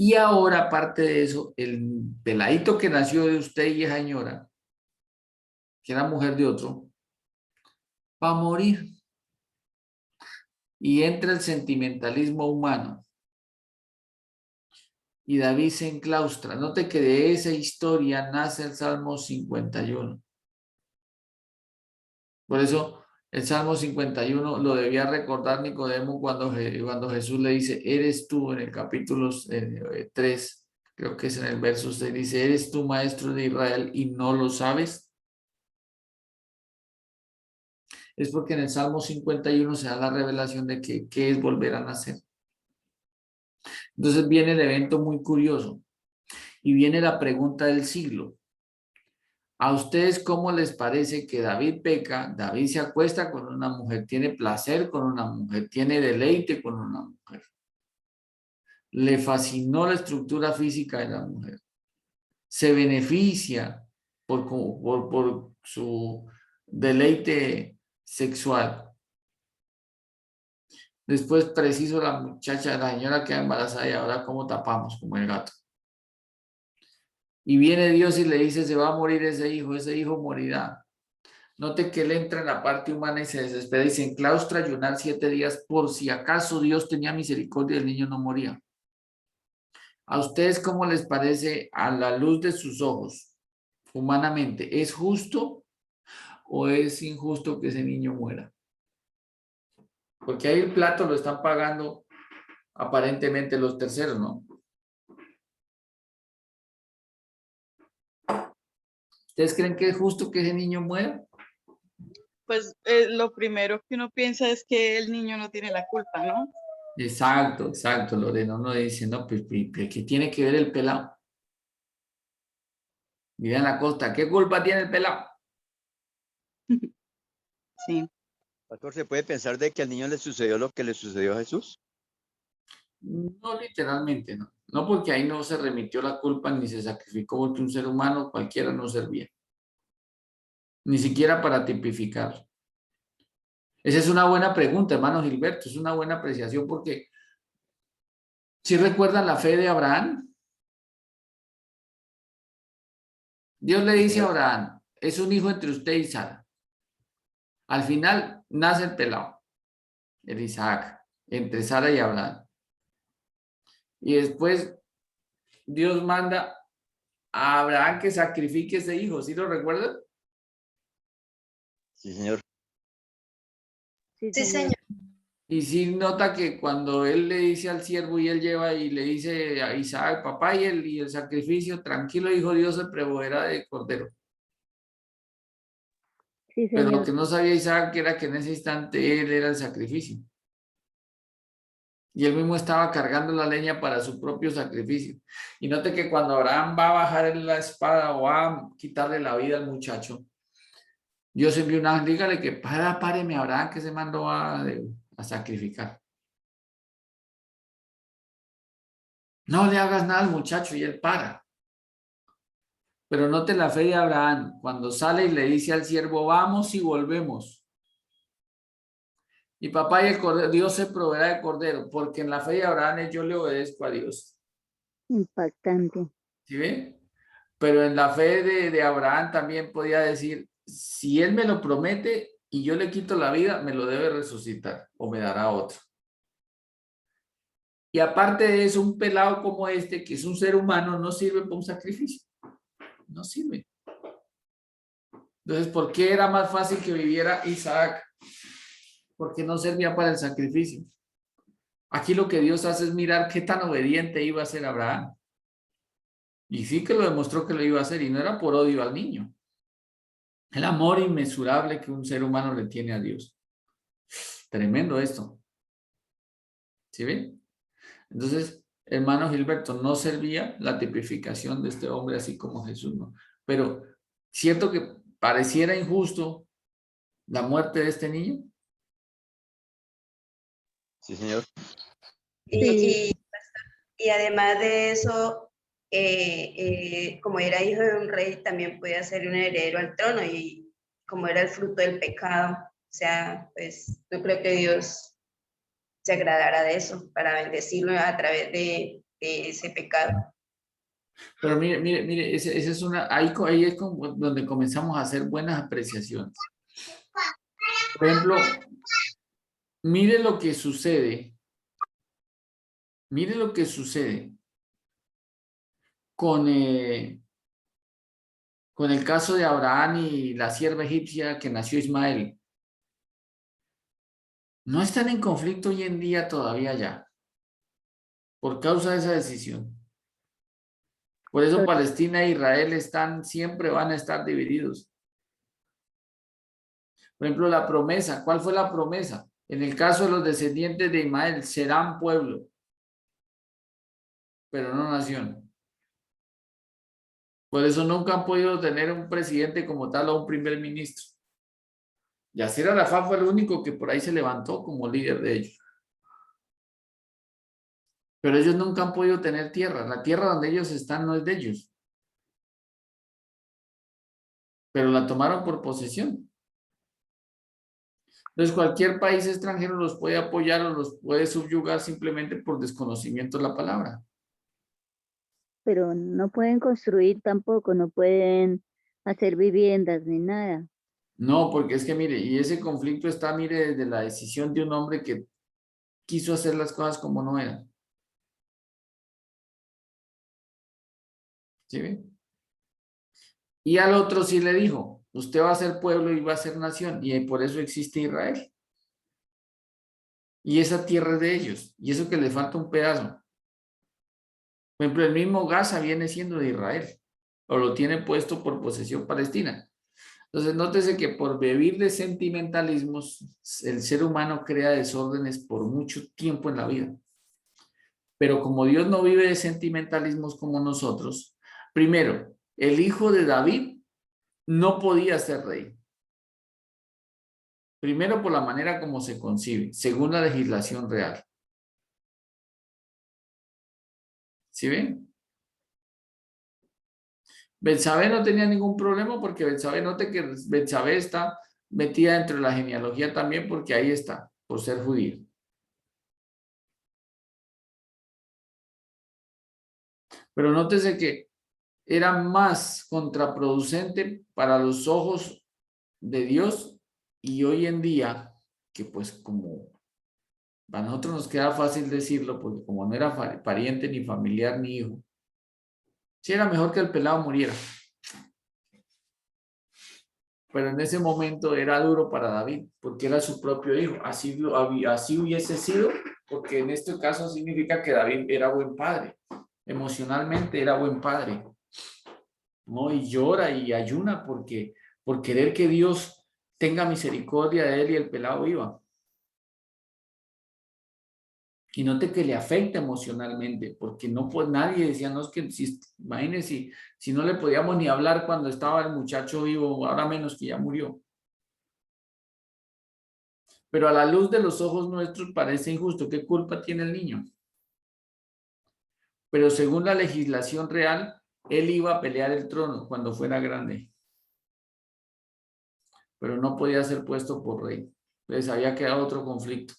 Y ahora, aparte de eso, el peladito que nació de usted y esa señora, que era mujer de otro, va a morir. Y entra el sentimentalismo humano. Y David se enclaustra. Note que de esa historia nace el Salmo 51. Por eso el Salmo 51 lo debía recordar Nicodemo cuando Jesús le dice, eres tú, en el capítulo 3, creo que es en el verso 6, dice, eres tú maestro de Israel y no lo sabes. Es porque en el Salmo 51 se da la revelación de que qué es volver a nacer. Entonces viene el evento muy curioso y viene la pregunta del siglo. ¿A ustedes cómo les parece que David peca? David se acuesta con una mujer, tiene placer con una mujer, tiene deleite con una mujer. Le fascinó la estructura física de la mujer. Se beneficia por su deleite sexual. Después, preciso, la señora queda embarazada y ahora cómo tapamos como el gato. Y viene Dios y le dice, se va a morir ese hijo morirá. Note que él entra en la parte humana y se desespera y se enclaustra a ayunar 7 días por si acaso Dios tenía misericordia y el niño no moría. ¿A ustedes cómo les parece a la luz de sus ojos, humanamente? ¿Es justo o es injusto que ese niño muera? Porque ahí el plato lo están pagando aparentemente los terceros, ¿no? ¿Ustedes creen que es justo que ese niño muera? Pues lo primero que uno piensa es que el niño no tiene la culpa, ¿no? Exacto, exacto, Lorena. Uno dice, no, pues, ¿qué tiene que ver el pelado? Mira en la costa, ¿qué culpa tiene el pelado? Sí. Pastor, ¿se puede pensar de que al niño le sucedió lo que le sucedió a Jesús? No literalmente, no. No, porque ahí no se remitió la culpa ni se sacrificó porque un ser humano cualquiera no servía. Ni siquiera para tipificar. Esa es una buena pregunta, hermano Gilberto. Es una buena apreciación porque si recuerdan la fe de Abraham, Dios le Sí, dice a señor. Abraham, es un hijo entre usted y Sara. Al final nace el pelado, el Isaac, entre Sara y Abraham. Y después Dios manda a Abraham que sacrifique ese hijo. ¿Sí lo recuerdan? Sí, señor. Sí, Sí, señor. Y sí nota que cuando él le dice al siervo y él lleva y le dice a Isaac, papá, y el sacrificio, tranquilo, hijo, Dios se proveerá de cordero. Sí, Pero lo señor. que no sabía Isaac era que en ese instante él era el sacrificio. Y él mismo estaba cargando la leña para su propio sacrificio. Y note que cuando Abraham va a bajar la espada o va a quitarle la vida al muchacho, Dios envió un ángel, dígale que páreme Abraham que se mandó a sacrificar. No le hagas nada al muchacho y él para. Pero note la fe de Abraham cuando sale y le dice al siervo, vamos y volvemos. Y papá y el cordero, Dios se proveerá de cordero, porque en la fe de Abraham es yo le obedezco a Dios. Impactante. ¿Sí ve? Pero en la fe de Abraham también podía decir, si él me lo promete y yo le quito la vida, me lo debe resucitar o me dará otro. Y aparte de eso, un pelado como este, que es un ser humano, no sirve para un sacrificio. No sirve. Entonces, ¿por qué era más fácil que viviera Isaac? Porque no servía para el sacrificio. Aquí lo que Dios hace es mirar qué tan obediente iba a ser Abraham. Y sí que lo demostró que lo iba a hacer y no era por odio al niño. El amor inmesurable que un ser humano le tiene a Dios. Tremendo esto. ¿Sí ven? Entonces, hermano Gilberto, no servía la tipificación de este hombre así como Jesús, ¿no? Pero, ¿cierto que pareciera injusto la muerte de este niño? Sí, señor. Sí. Y además de eso, como era hijo de un rey, también podía ser un heredero al trono y como era el fruto del pecado, o sea, pues yo creo que Dios se agradará de eso para bendecirlo a través de ese pecado. Pero mire, esa es ahí es como donde comenzamos a hacer buenas apreciaciones. Por ejemplo, mire lo que sucede. Mire lo que sucede con el caso de Abraham y la sierva egipcia que nació Ismael. No están en conflicto hoy en día todavía ya, por causa de esa decisión. Por eso Palestina e Israel siempre van a estar divididos. Por ejemplo, la promesa. ¿Cuál fue la promesa? En el caso de los descendientes de Ismael, serán pueblo, pero no nación. Por eso nunca han podido tener un presidente como tal o un primer ministro. Yasser Arafat fue el único que por ahí se levantó como líder de ellos. Pero ellos nunca han podido tener tierra. La tierra donde ellos están no es de ellos. Pero la tomaron por posesión. Entonces cualquier país extranjero los puede apoyar o los puede subyugar simplemente por desconocimiento de la palabra. Pero no pueden construir tampoco, no pueden hacer viviendas ni nada. No, porque es que mire, y ese conflicto está, mire, desde la decisión de un hombre que quiso hacer las cosas como no eran. ¿Sí ve? Y al otro sí le dijo, usted va a ser pueblo y va a ser nación, y por eso existe Israel. Y esa tierra es de ellos. Y eso que le falta un pedazo. Por ejemplo, el mismo Gaza viene siendo de Israel. O lo tiene puesto por posesión palestina. Entonces, nótese que por vivir de sentimentalismos, el ser humano crea desórdenes por mucho tiempo en la vida. Pero como Dios no vive de sentimentalismos como nosotros, primero, el hijo de David no podía ser rey. Primero, por la manera como se concibe, según la legislación real. ¿Sí ven? Betsabé no tenía ningún problema porque Betsabé, note que Betsabé está metida dentro de la genealogía también porque ahí está, por ser judío. Pero nótese que era más contraproducente para los ojos de Dios y hoy en día, que pues como a nosotros nos queda fácil decirlo, porque como no era pariente ni familiar ni hijo, sí era mejor que el pelado muriera. Pero en ese momento era duro para David, porque era su propio hijo. Así hubiese sido, porque en este caso significa que David era buen padre. Emocionalmente era buen padre. ¿No? Y llora y ayuna porque por querer que Dios tenga misericordia de él y el pelado viva. Y note que le afecta emocionalmente, porque no pues nadie decía, no es que si, imagínense si no le podíamos ni hablar cuando estaba el muchacho vivo, ahora menos que ya murió. Pero a la luz de los ojos nuestros parece injusto. ¿Qué culpa tiene el niño? Pero según la legislación real, él iba a pelear el trono cuando fuera grande. Pero no podía ser puesto por rey. Les había quedado otro conflicto.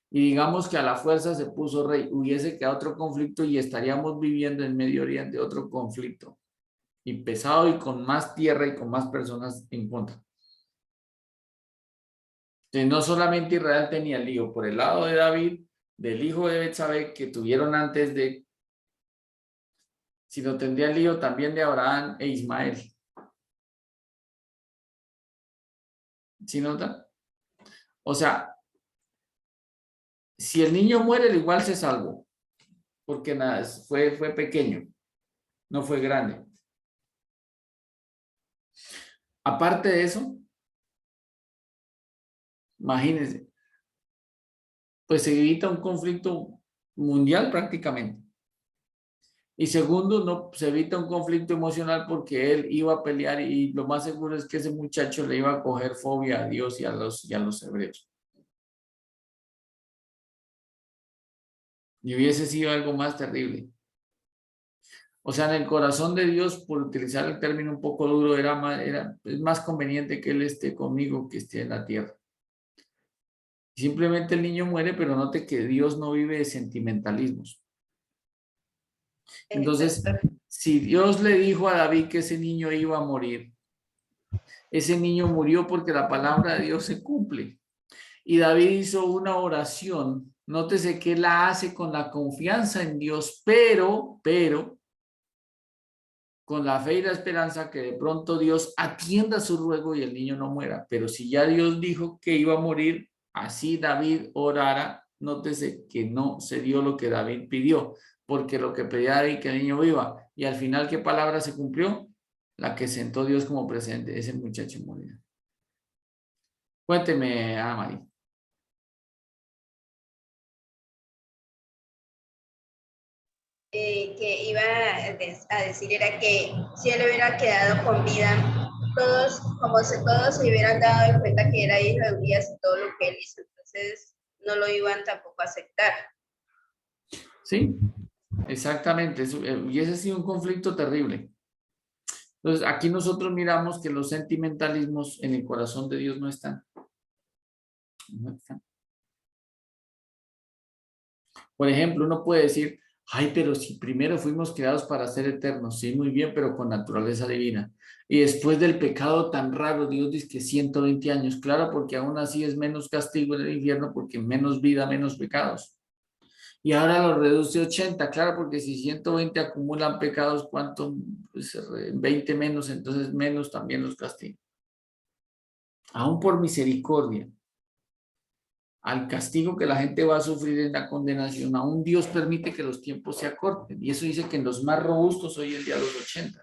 Y digamos que a la fuerza se puso rey, hubiese quedado otro conflicto y estaríamos viviendo en Medio Oriente otro conflicto. Y pesado y con más tierra y con más personas en contra. Entonces no solamente Israel tenía el lío por el lado de David, del hijo de Betsabé que tuvieron antes de, sino tendría el lío también de Abraham e Ismael. ¿Sí nota? O sea, si el niño muere, el igual se salvó, porque nada, fue pequeño, no fue grande. Aparte de eso, imagínense, pues se evita un conflicto mundial prácticamente. Y segundo, no se evita un conflicto emocional porque él iba a pelear y lo más seguro es que ese muchacho le iba a coger fobia a Dios y a los hebreos. Y hubiese sido algo más terrible. O sea, en el corazón de Dios, por utilizar el término un poco duro, es más conveniente que Él esté conmigo que esté en la tierra. Simplemente el niño muere, pero note que Dios no vive de sentimentalismos. Entonces, si Dios le dijo a David que ese niño iba a morir, ese niño murió porque la palabra de Dios se cumple. Y David hizo una oración, nótese que él la hace con la confianza en Dios, pero, con la fe y la esperanza que de pronto Dios atienda su ruego y el niño no muera. Pero si ya Dios dijo que iba a morir, así David orara, nótese que no se dio lo que David pidió, porque lo que pedía David que el niño viva. Y al final, ¿qué palabra se cumplió? La que sentó Dios como presente, ese muchacho morirá. Cuénteme, Ana María. Que iba a decir era que si él hubiera quedado con vida, todos, todos se hubieran dado cuenta que era hijo de Urias y todo lo que él hizo, entonces no lo iban tampoco a aceptar. Sí, exactamente, y ese ha sido un conflicto terrible. Entonces, aquí nosotros miramos que los sentimentalismos en el corazón de Dios no están. No están. Por ejemplo, uno puede decir, ay, pero si primero fuimos creados para ser eternos, sí, muy bien, pero con naturaleza divina. Y después del pecado tan raro, Dios dice que 120 años, claro, porque aún así es menos castigo en el infierno, porque menos vida, menos pecados. Y ahora lo reduce a 80, claro, porque si 120 acumulan pecados, ¿cuánto? Pues 20 menos, entonces menos también los castiga. Aún por misericordia. al castigo que la gente va a sufrir en la condenación, aún Dios permite que los tiempos se acorten. Y eso dice que en los más robustos hoy en día los 80.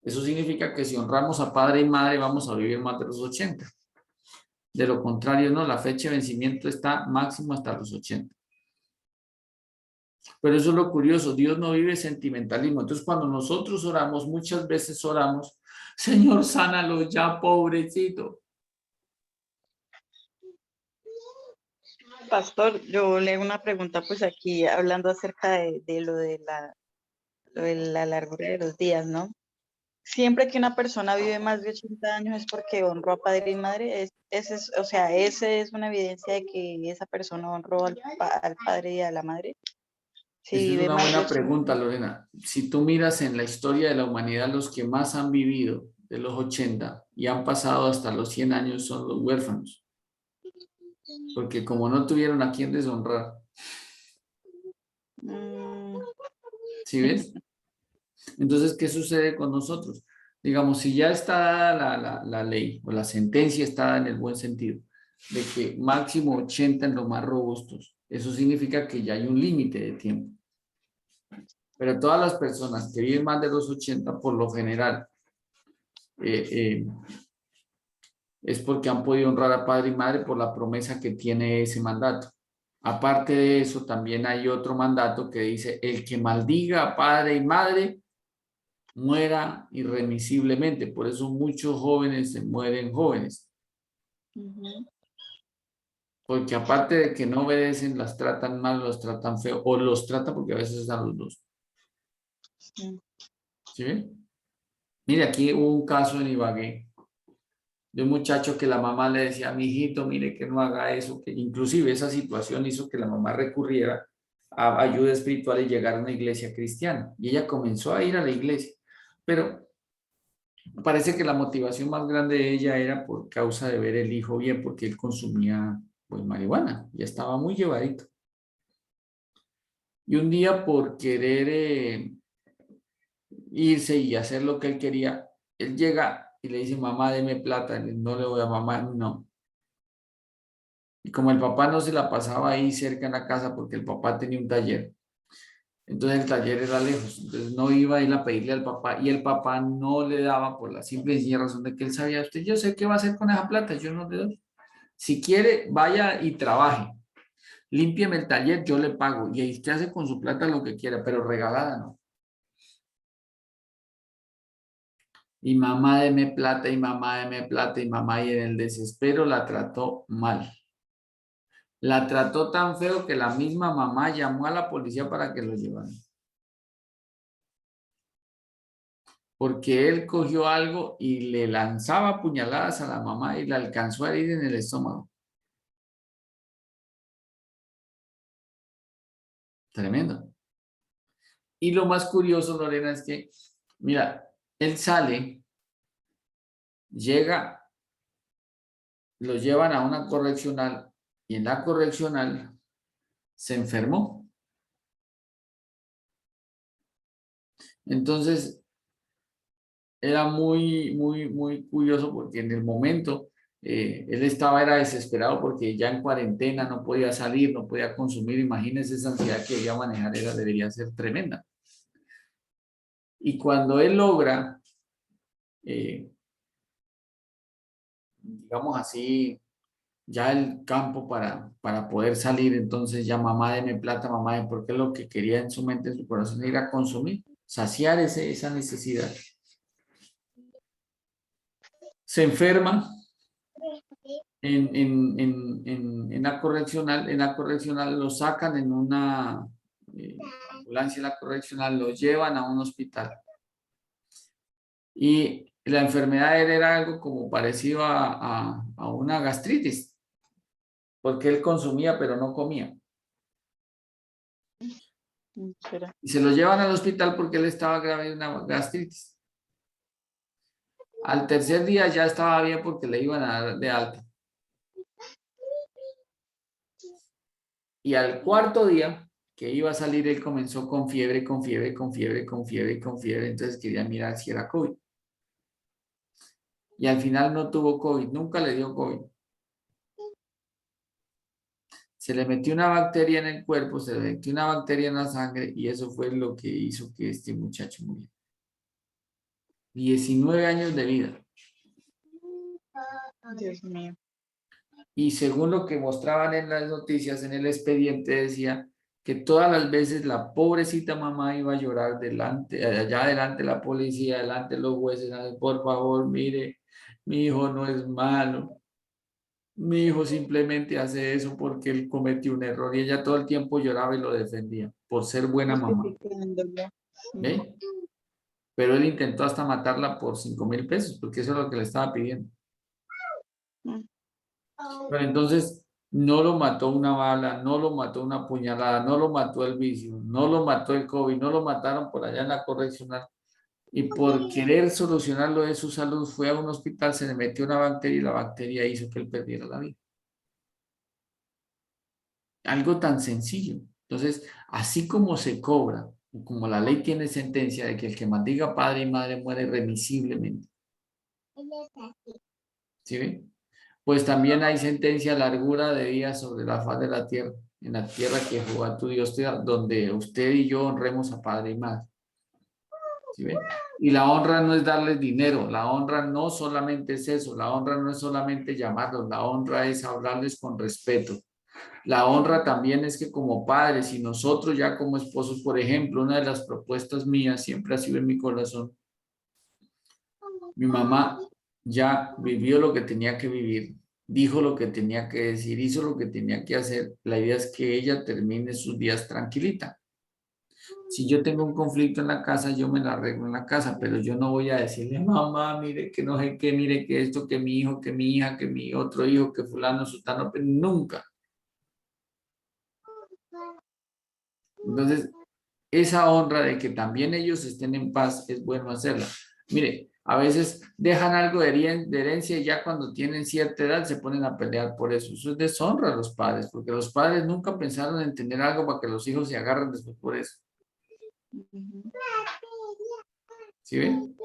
Eso significa que si honramos a padre y madre vamos a vivir más de los 80. De lo contrario, no, la fecha de vencimiento está máximo hasta los 80. Pero eso es lo curioso, Dios no vive sentimentalismo. Entonces, cuando nosotros oramos, muchas veces oramos, Señor, sánalo ya, pobrecito. Pastor, yo le hago una pregunta, pues aquí hablando acerca de lo de la largura de los días, ¿no? Siempre que una persona vive más de 80 años es porque honró a padre y madre. O sea, esa es una evidencia de que esa persona honró al padre y a la madre. Si Esa es vive una más de buena 80. pregunta, Lorena. Si tú miras en la historia de la humanidad, los que más han vivido de los 80 y han pasado hasta los 100 años son los huérfanos. Porque como no tuvieron a quien deshonrar. ¿Sí ves? Entonces, ¿qué sucede con nosotros? Digamos, si ya está dada la ley o la sentencia está dada en el buen sentido, de que máximo 80 en los más robustos, eso significa que ya hay un límite de tiempo. Pero todas las personas que viven más de los 80, por lo general, es porque han podido honrar a padre y madre por la promesa que tiene ese mandato. Aparte de eso, también hay otro mandato que dice, el que maldiga a padre y madre, muera irremisiblemente. Por eso muchos jóvenes se mueren jóvenes. Porque aparte de que no obedecen, las tratan mal, los tratan feo, o los tratan porque a veces están los dos. ¿Sí ven? Mire, aquí hubo un caso en Ibagué de un muchacho que la mamá le decía, mi hijito, mire que no haga eso, que inclusive esa situación hizo que la mamá recurriera a ayuda espiritual y llegara a una iglesia cristiana. Y ella comenzó a ir a la iglesia, pero parece que la motivación más grande de ella era por causa de ver el hijo bien, porque él consumía pues marihuana, ya estaba muy llevadito. Y un día por querer irse y hacer lo que él quería, él llega y le dice, mamá, deme plata. Y no le voy a mamá, no. Y como el papá no se la pasaba ahí cerca en la casa porque el papá tenía un taller, entonces el taller era lejos, entonces no iba a ir a pedirle al papá y el papá no le daba por la simple y sencilla razón de que él sabía, usted, yo sé qué va a hacer con esa plata, yo no le doy. Si quiere, vaya y trabaje, límpieme el taller, yo le pago y ahí usted hace con su plata lo que quiera, pero regalada no. Y mamá deme plata y mamá deme plata y mamá, y en el desespero la trató mal. La trató tan feo que la misma mamá llamó a la policía para que lo llevaran. Porque él cogió algo y le lanzaba puñaladas a la mamá y la alcanzó a herir en el estómago. Tremendo. Y lo más curioso, Lorena, es que, mira, él sale, llega, lo llevan a una correccional y en la correccional se enfermó. Entonces, era muy curioso porque en el momento él era desesperado porque ya en cuarentena no podía salir, no podía consumir. Imagínense esa ansiedad que debía manejar, debería ser tremenda. Y cuando él logra, digamos así, ya el campo para poder salir, entonces ya mamá deme plata, mamá deme, porque lo que quería en su mente, en su corazón, era consumir, saciar esa necesidad. Se enferma en la correccional lo sacan en una ambulancia, la correccional, lo llevan a un hospital. Y la enfermedad de él era algo como parecido a una gastritis, porque él consumía pero no comía. Y se lo llevan al hospital porque él estaba grave de una gastritis. Al tercer día ya estaba bien porque le iban a dar de alta. Y al cuarto día que iba a salir, él comenzó con fiebre. Entonces quería mirar si era COVID. Y al final no tuvo COVID, nunca le dio COVID. Se le metió una bacteria en el cuerpo, se le metió una bacteria en la sangre y eso fue lo que hizo que este muchacho muriera. 19 años de vida. Dios mío. Y según lo que mostraban en las noticias, en el expediente decía que todas las veces la pobrecita mamá iba a llorar delante, allá delante de la policía, delante de los jueces, por favor, mire, mi hijo no es malo, mi hijo simplemente hace eso porque él cometió un error y ella todo el tiempo lloraba y lo defendía por ser buena mamá, Justificándolo. ¿ve? Pero él intentó hasta matarla por 5,000 pesos porque eso es lo que le estaba pidiendo. Mm. Pero entonces no lo mató una bala, no lo mató una puñalada, no lo mató el vicio, no lo mató el COVID, no lo mataron por allá en la correccional. Y por querer solucionar lo de su salud, fue a un hospital, se le metió una bacteria y la bacteria hizo que él perdiera la vida. Algo tan sencillo. Entonces, así como se cobra, como la ley tiene sentencia de que el que maldiga padre y madre muere irremisiblemente. ¿Sí ven? Pues también hay sentencia largura de días sobre la faz de la tierra, en la tierra que Jehová tu Dios te da, donde usted y yo honremos a padre y madre. ¿Sí ven? Y la honra no es darles dinero, la honra no solamente es eso, la honra no es solamente llamarlos, la honra es hablarles con respeto. La honra también es que como padres y nosotros ya como esposos, por ejemplo, una de las propuestas mías siempre ha sido en mi corazón. Mi mamá ya vivió lo que tenía que vivir, dijo lo que tenía que decir, hizo lo que tenía que hacer. La idea es que ella termine sus días tranquilita. Si yo tengo un conflicto en la casa, yo me la arreglo en la casa, pero yo no voy a decirle, mamá, mire que no sé qué, mire que esto, que mi hijo, que mi hija, que mi otro hijo, que fulano, sutano, pero nunca. Entonces, esa honra de que también ellos estén en paz es bueno hacerla. Mire, a veces dejan algo de herencia y ya cuando tienen cierta edad se ponen a pelear por eso. Eso es deshonra a los padres, porque los padres nunca pensaron en tener algo para que los hijos se agarren después por eso. Ujú. ¿Sí ven?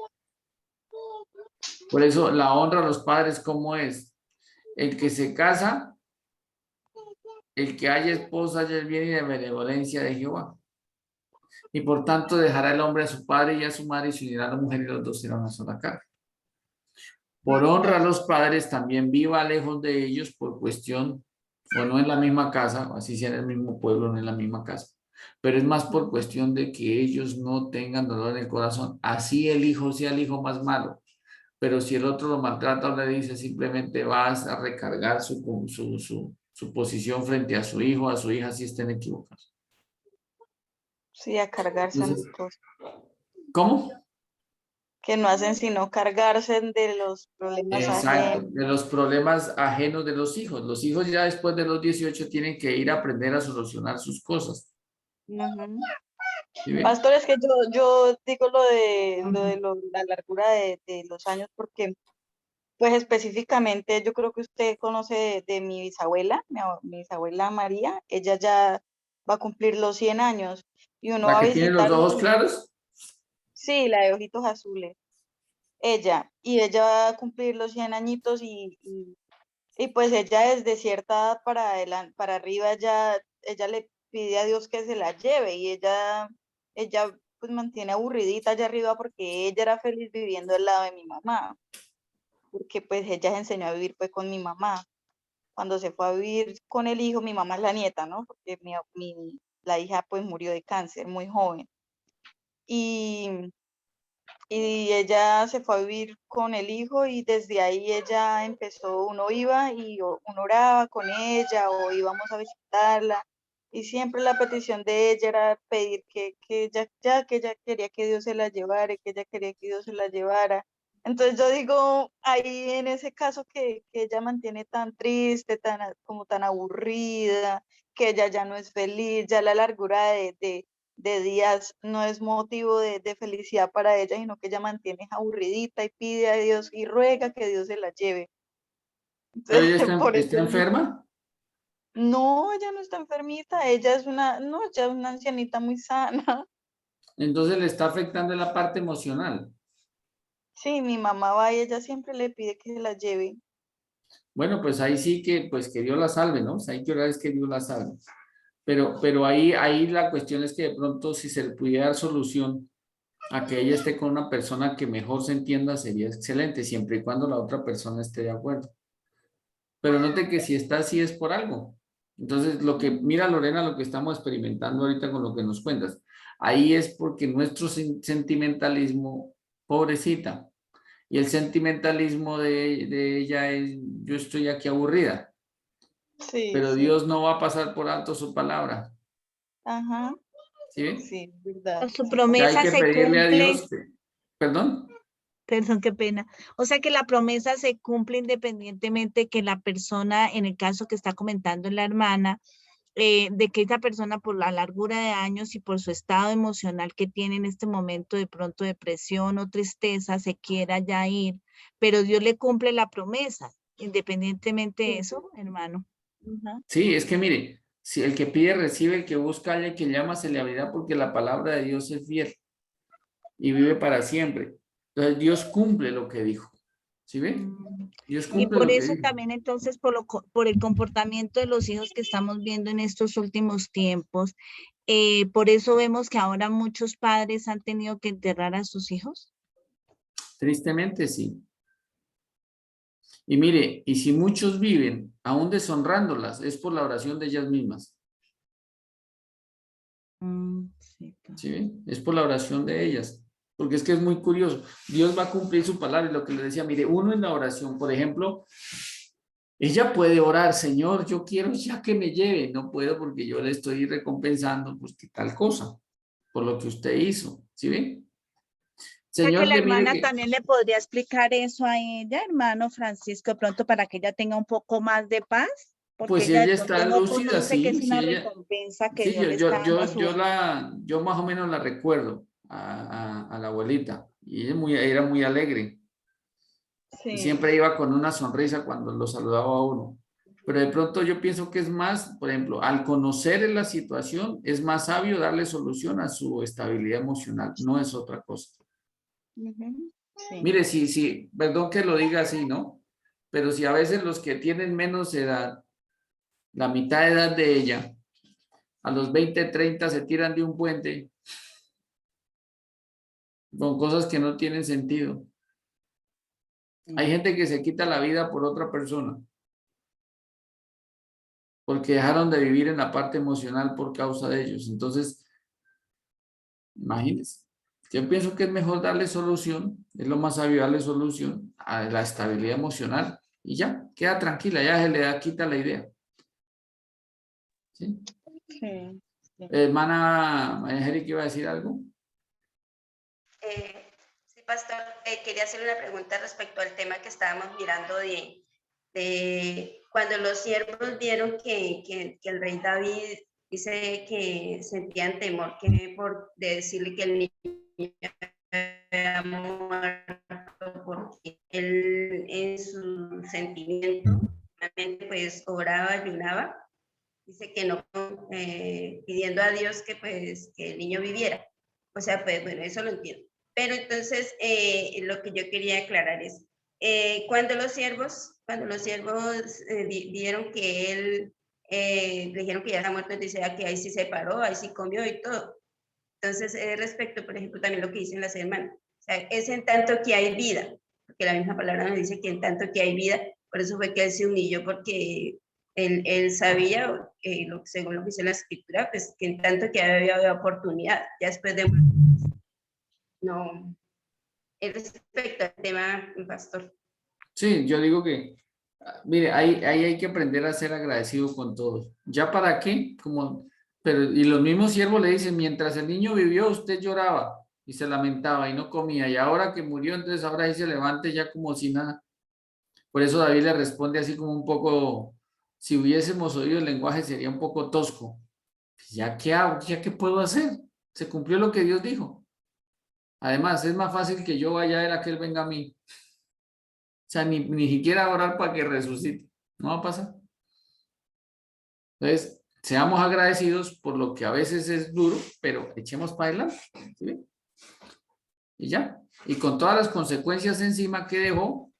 Por eso la honra a los padres, ¿cómo es? El que se casa, el que haya esposa, haya el bien y la benevolencia de Jehová. Y por tanto dejará el hombre a su padre y a su madre y se unirá a la mujer y los dos serán una sola carne. Por honra a los padres también viva lejos de ellos por cuestión, o no en la misma casa, o así sea en el mismo pueblo, no en la misma casa. Pero es más por cuestión de que ellos no tengan dolor en el corazón. Así el hijo sea el hijo más malo. Pero si el otro lo maltrata o le dice simplemente vas a recargar su posición frente a su hijo, a su hija, si estén equivocados. Sí, a cargarse en Entonces, cosas ¿cómo? que no hacen sino cargarse de los problemas Exacto, ajenos. de los problemas ajenos de los hijos. Los hijos ya después de los 18 tienen que ir a aprender a solucionar sus cosas. Ujú. ¿Sí ve? Pastor, es que yo digo la largura de los años porque, pues específicamente, yo creo que usted conoce de mi bisabuela, mi bisabuela María, ella ya va a cumplir los 100 años y uno La va a que tiene los visitar, ojos claros. sí, la de ojitos azules, y ella va a cumplir los 100 añitos y pues ella desde cierta edad para adelante, para arriba ya, ella le pide a Dios que se la lleve y ella pues mantiene aburridita allá arriba porque ella era feliz viviendo al lado de mi mamá, porque pues ella se enseñó a vivir pues con mi mamá. Cuando se fue a vivir con el hijo, mi mamá es la nieta, ¿no? Porque la hija pues murió de cáncer muy joven. Y, y ella se fue a vivir con el hijo y desde ahí ella empezó, uno iba y uno oraba con ella o íbamos a visitarla y siempre la petición de ella era pedir que ella quería que Dios se la llevara, que ella quería que Dios se la llevara. Entonces yo digo, ahí en ese caso que ella mantiene tan triste, como tan aburrida, que ella ya no es feliz, ya la largura de días no es motivo de felicidad para ella, sino que ella mantiene aburridita y pide a Dios y ruega que Dios se la lleve. Pero ella Entonces, por eso está enferma. no, ella no está enfermita, ella es no, ella es una ancianita muy sana. Entonces le está afectando en la parte emocional. Sí, mi mamá va y ella siempre le pide que se la lleve. Bueno, pues ahí sí que, pues que Dios la salve, ¿no? O sea, hay que orar es que Dios la salve. Pero ahí la cuestión es que de pronto si se le pudiera dar solución a que ella esté con una persona que mejor se entienda, sería excelente, siempre y cuando la otra persona esté de acuerdo. Pero note que si está así es por algo. Entonces, mira Lorena, lo que estamos experimentando ahorita con lo que nos cuentas, ahí es porque nuestro sentimentalismo, pobrecita, y el sentimentalismo de ella es, yo estoy aquí aburrida, Sí, pero sí. Dios no va a pasar por alto su palabra, Ajá. ¿sí ven? Sí, verdad. Su Sí. Que hay promesa que se pedirle a cumple, Dios, perdón. perdón, qué pena. O sea que la promesa se cumple independientemente que la persona, en el caso que está comentando la hermana, de que esa persona por la largura de años y por su estado emocional que tiene en este momento, de pronto depresión o tristeza, se quiera ya ir, pero Dios le cumple la promesa, independientemente de Sí. eso, hermano. Ajá. Sí, es que mire, si el que pide recibe, el que busca halla, el que llama se le abrirá, porque la palabra de Dios es fiel y vive para siempre. Entonces Dios cumple lo que dijo. ¿Sí ve? Mm. Dios Y cumple por lo que eso dijo. también entonces por el comportamiento de los hijos que estamos viendo en estos últimos tiempos, por eso vemos que ahora muchos padres han tenido que enterrar a sus hijos. Tristemente sí. Y mire, y si muchos viven aún deshonrándolas, es por la oración de ellas mismas. Sí, claro. ¿Sí ve? Es por la oración de ellas. Porque es que es muy curioso. Dios va a cumplir su palabra y lo que le decía, mire, uno en la oración, por ejemplo, ella puede orar, Señor, yo quiero ya que me lleve. No puedo porque yo le estoy recompensando, pues, que tal cosa, por lo que usted hizo. ¿Sí ve? O sea que Señor, la que mire hermana que, también le podría explicar eso a ella, hermano Francisco, de pronto para que ella tenga un poco más de paz, porque pues si ella de ella pronto está no lúcida, conoce que sí, es si una ella, recompensa que sí, Dios le está dando a su hijo. yo más o menos la recuerdo a la abuelita y ella era muy alegre y Sí. siempre iba con una sonrisa cuando lo saludaba a uno. Pero de pronto yo pienso que es más, por ejemplo, al conocer la situación, es más sabio darle solución a su estabilidad emocional, no es otra cosa. Ujú. Sí. Mire, sí, perdón que lo diga así, ¿no? Pero si a veces los que tienen menos edad, la mitad de edad de ella, a los 20, 30 se tiran de un puente con cosas que no tienen sentido. Hay gente que se quita la vida por otra persona porque dejaron de vivir en la parte emocional por causa de ellos. Entonces, imagínense. Yo pienso que es mejor darle solución, es lo más sabio darle solución a la estabilidad emocional y ya, queda tranquila, ya se le quita la idea. ¿Sí? Sí. Hermana Angélica, ¿iba a decir algo? Sí, pastor, quería hacerle una pregunta respecto al tema que estábamos mirando de cuando los siervos vieron que el rey David dice que sentían temor que por decirle que el niño había muerto, porque él en su sentimiento pues oraba, ayunaba, dice que no, pidiendo a Dios que pues que el niño viviera. O sea, pues bueno, eso lo entiendo. Pero entonces lo que yo quería aclarar es, cuando los siervos vieron que él, le dijeron que ya está muerto, dice que ahí sí se paró, ahí sí comió y todo. Entonces, respecto, por ejemplo, también lo que dicen las hermanas, o sea, es en tanto que hay vida, porque la misma palabra nos dice que en tanto que hay vida, por eso fue que él se humilló, porque él sabía, según lo que dice la escritura, pues que en tanto que había oportunidad, ya después de... No, respecto al tema, pastor. Sí, yo digo que, mire, ahí hay que aprender a ser agradecido con todos. ¿Ya para qué? Pero, y los mismos siervos le dicen, mientras el niño vivió, usted lloraba y se lamentaba y no comía, y ahora que murió, entonces ahora ahí se levante ya como si nada. Por eso David le responde así como un poco, si hubiésemos oído el lenguaje sería un poco tosco. ¿Ya qué hago? ¿Ya qué puedo hacer? Se cumplió lo que Dios dijo. Además, es más fácil que yo vaya a él a que él venga a mí. O sea, ni siquiera orar para que resucite. No va a pasar. Entonces, seamos agradecidos por lo que a veces es duro, pero echemos para adelante. ¿Sí? Y ya. Y con todas las consecuencias encima que dejó,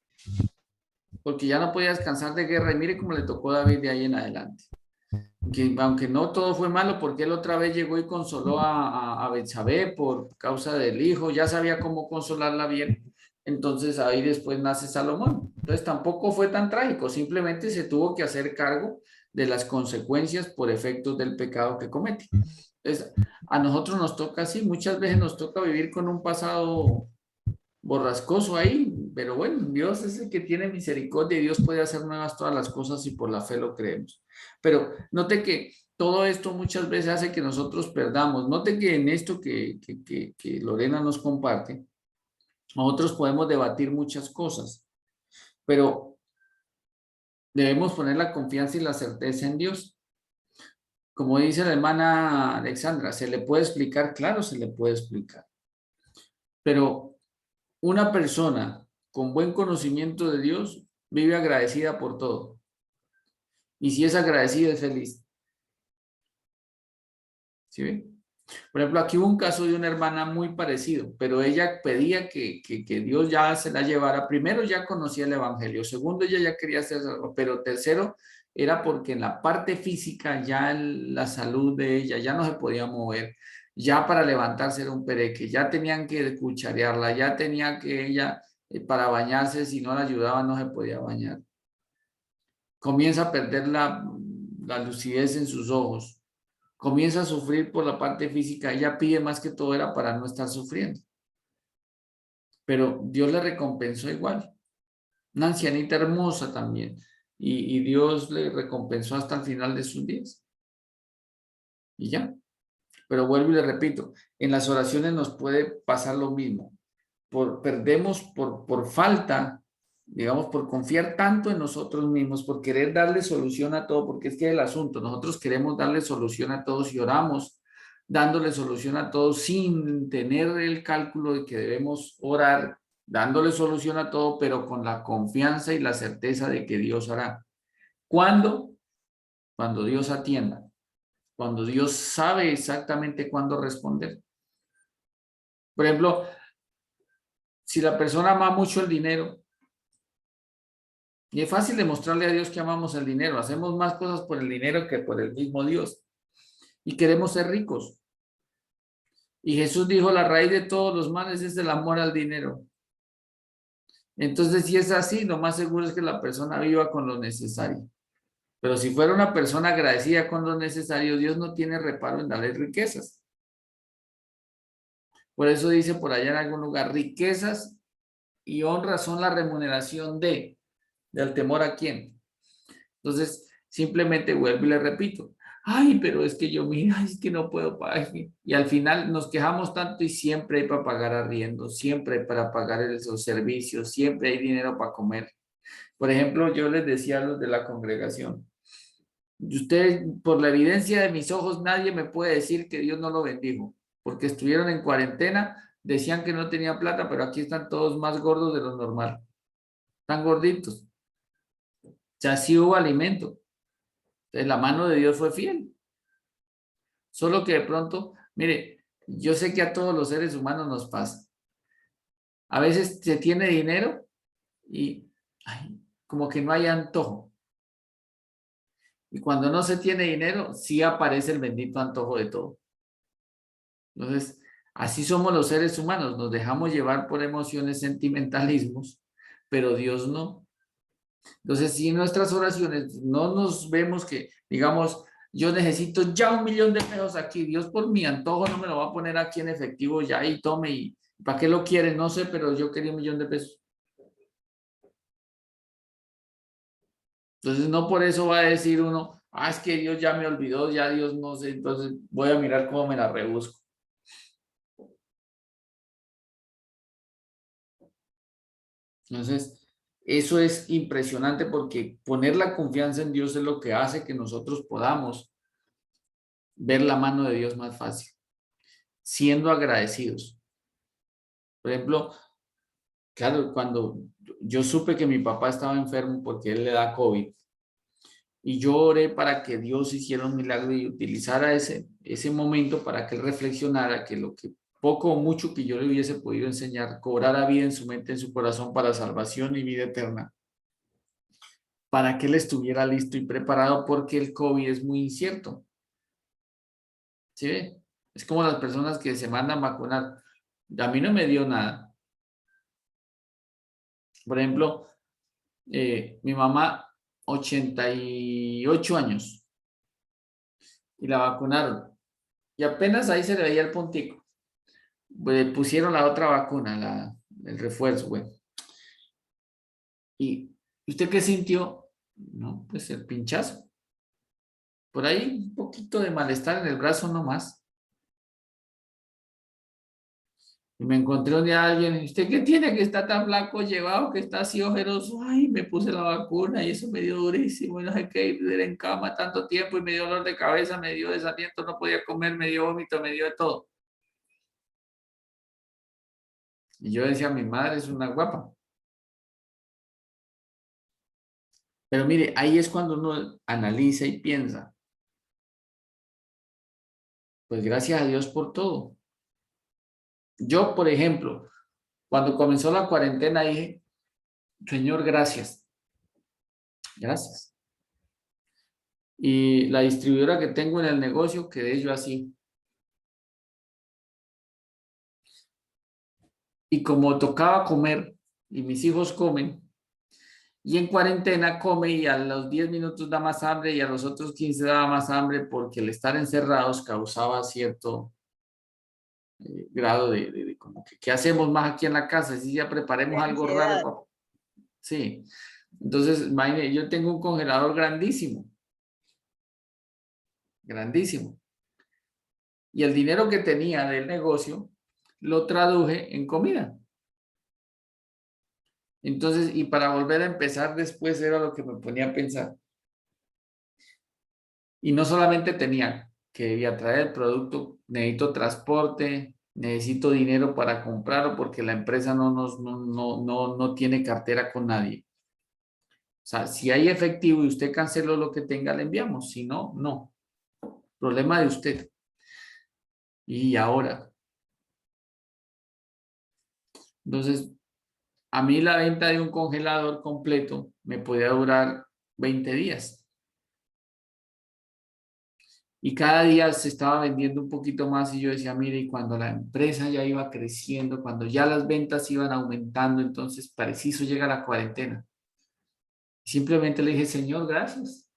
porque ya no podía descansar de guerra, y mire cómo le tocó a David de ahí en adelante. Que aunque no todo fue malo, porque él otra vez llegó y consoló a Betsabé por causa del hijo, ya sabía cómo consolarla bien. Entonces ahí después nace Salomón. Entonces tampoco fue tan trágico, simplemente se tuvo que hacer cargo de las consecuencias por efectos del pecado que comete. Entonces, a nosotros nos toca así, muchas veces nos toca vivir con un pasado borrascoso ahí, pero bueno, Dios es el que tiene misericordia y Dios puede hacer nuevas todas las cosas y por la fe lo creemos. Pero note que todo esto muchas veces hace que nosotros perdamos. Note que en esto que Lorena nos comparte, nosotros podemos debatir muchas cosas, pero debemos poner la confianza y la certeza en Dios. Como dice la hermana Alexandra, ¿se le puede explicar? Claro, se le puede explicar. Pero una persona con buen conocimiento de Dios vive agradecida por todo. Y si es agradecida, es feliz. ¿Sí ven? Por ejemplo, aquí hubo un caso de una hermana muy parecido, pero ella pedía que Dios ya se la llevara. Primero, ya conocía el evangelio. Segundo, ella ya quería hacer algo. Pero tercero, era porque en la parte física ya la salud de ella ya no se podía mover. Ya para levantarse era un pereque. Ya tenían que cucharearla. Ya tenía que ella, para bañarse, si no la ayudaban, no se podía bañar. Comienza a perder la lucidez en sus ojos. Comienza a sufrir por la parte física. Ella pide más que todo era para no estar sufriendo. Pero Dios le recompensó igual. Una ancianita hermosa también. Y Dios le recompensó hasta el final de sus días. Y ya. Pero vuelvo y le repito, en las oraciones nos puede pasar lo mismo. Perdemos por falta, digamos, por confiar tanto en nosotros mismos, por querer darle solución a todo, porque es que es el asunto, nosotros queremos darle solución a todos y oramos dándole solución a todos sin tener el cálculo de que debemos orar, dándole solución a todo, pero con la confianza y la certeza de que Dios hará. ¿Cuándo? Cuando Dios atienda, cuando Dios sabe exactamente cuándo responder. Por ejemplo, si la persona ama mucho el dinero, y es fácil demostrarle a Dios que amamos el dinero. Hacemos más cosas por el dinero que por el mismo Dios. Y queremos ser ricos. Y Jesús dijo, la raíz de todos los males es el amor al dinero. Entonces, si es así, lo más seguro es que la persona viva con lo necesario. Pero si fuera una persona agradecida con lo necesario, Dios no tiene reparo en darle riquezas. Por eso dice por allá en algún lugar, riquezas y honra son la remuneración del temor a quién. Entonces, simplemente vuelvo y le repito, ay, pero es que yo, mira, es que no puedo pagar. Y al final nos quejamos tanto y siempre hay para pagar arriendo, siempre hay para pagar esos servicios, siempre hay dinero para comer. Por ejemplo, yo les decía a los de la congregación, ustedes, por la evidencia de mis ojos, nadie me puede decir que Dios no lo bendijo, porque estuvieron en cuarentena, decían que no tenían plata, pero aquí están todos más gordos de lo normal, están gorditos. O sea, sí hubo alimento. Entonces, la mano de Dios fue fiel. Solo que de pronto, mire, yo sé que a todos los seres humanos nos pasa. A veces se tiene dinero y como que no hay antojo. Y cuando no se tiene dinero, sí aparece el bendito antojo de todo. Entonces, así somos los seres humanos. Nos dejamos llevar por emociones, sentimentalismos, pero Dios no. Entonces, si en nuestras oraciones no nos vemos que, digamos, yo necesito ya 1.000.000 de pesos aquí, Dios por mi antojo no me lo va a poner aquí en efectivo ya y tome, y ¿para qué lo quiere? No sé, pero yo quería 1.000.000 de pesos. Entonces, no por eso va a decir uno, es que Dios ya me olvidó, ya Dios no sé, entonces voy a mirar cómo me la rebusco. Entonces, eso es impresionante porque poner la confianza en Dios es lo que hace que nosotros podamos ver la mano de Dios más fácil, siendo agradecidos. Por ejemplo, claro, cuando yo supe que mi papá estaba enfermo porque él le da COVID, y yo oré para que Dios hiciera un milagro y utilizara ese momento para que él reflexionara que lo que poco o mucho que yo le hubiese podido enseñar, cobrara vida en su mente, en su corazón para salvación y vida eterna. para que él estuviera listo y preparado porque el COVID es muy incierto. ¿Sí ve? Es como las personas que se mandan vacunar. A mí no me dio nada. Por ejemplo, mi mamá, 88 años, y la vacunaron. Y apenas ahí se le veía el puntico. Le pusieron la otra vacuna, el refuerzo, güey. ¿Y usted qué sintió? No, pues el pinchazo. Por ahí un poquito de malestar en el brazo nomás. Y me encontré un día a alguien, ¿usted qué tiene que está tan flaco llevado, que está así ojeroso? Ay, me puse la vacuna y eso me dio durísimo, y no sé qué, ir en cama tanto tiempo y me dio dolor de cabeza, me dio desaliento, no podía comer, me dio vómito, me dio de todo. Y yo decía, mi madre es una guapa. Pero mire, ahí es cuando uno analiza y piensa, pues gracias a Dios por todo. Yo, por ejemplo, cuando comenzó la cuarentena dije, Señor, gracias. Gracias. Y la distribuidora que tengo en el negocio, quedé yo así. Y como tocaba comer, y mis hijos comen, y en cuarentena come y a los 10 minutos da más hambre y a los otros 15 daba más hambre porque el estar encerrados causaba cierto grado de como que, ¿qué hacemos más aquí en la casa? Si ya preparemos algo Ansiedad. raro. Sí. Entonces, imagínate, yo tengo un congelador grandísimo. Grandísimo. Y el dinero que tenía del negocio lo traduje en comida. Entonces, y para volver a empezar después era lo que me ponía a pensar. Y no solamente tenía que debía traer el producto, necesito transporte, necesito dinero para comprarlo porque la empresa no tiene cartera con nadie. O sea, si hay efectivo y usted canceló lo que tenga, le enviamos. Si no, no. Problema de usted. Y ahora. Entonces, a mí la venta de un congelador completo me podía durar 20 días. Y cada día se estaba vendiendo un poquito más y yo decía, mire, y cuando la empresa ya iba creciendo, cuando ya las ventas iban aumentando, entonces preciso llega la cuarentena. Simplemente le dije, Señor, gracias.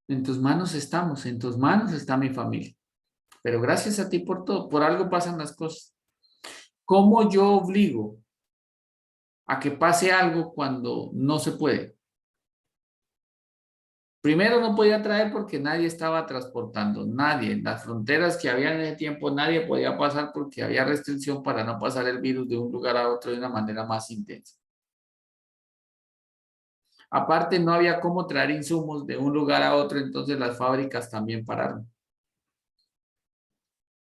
En tus manos estamos, en tus manos está mi familia. Pero gracias a ti por todo, por algo pasan las cosas. ¿Cómo yo obligo a que pase algo cuando no se puede? Primero no podía traer porque nadie estaba transportando, nadie. En las fronteras que había en ese tiempo nadie podía pasar porque había restricción para no pasar el virus de un lugar a otro de una manera más intensa. Aparte no había cómo traer insumos de un lugar a otro, entonces las fábricas también pararon.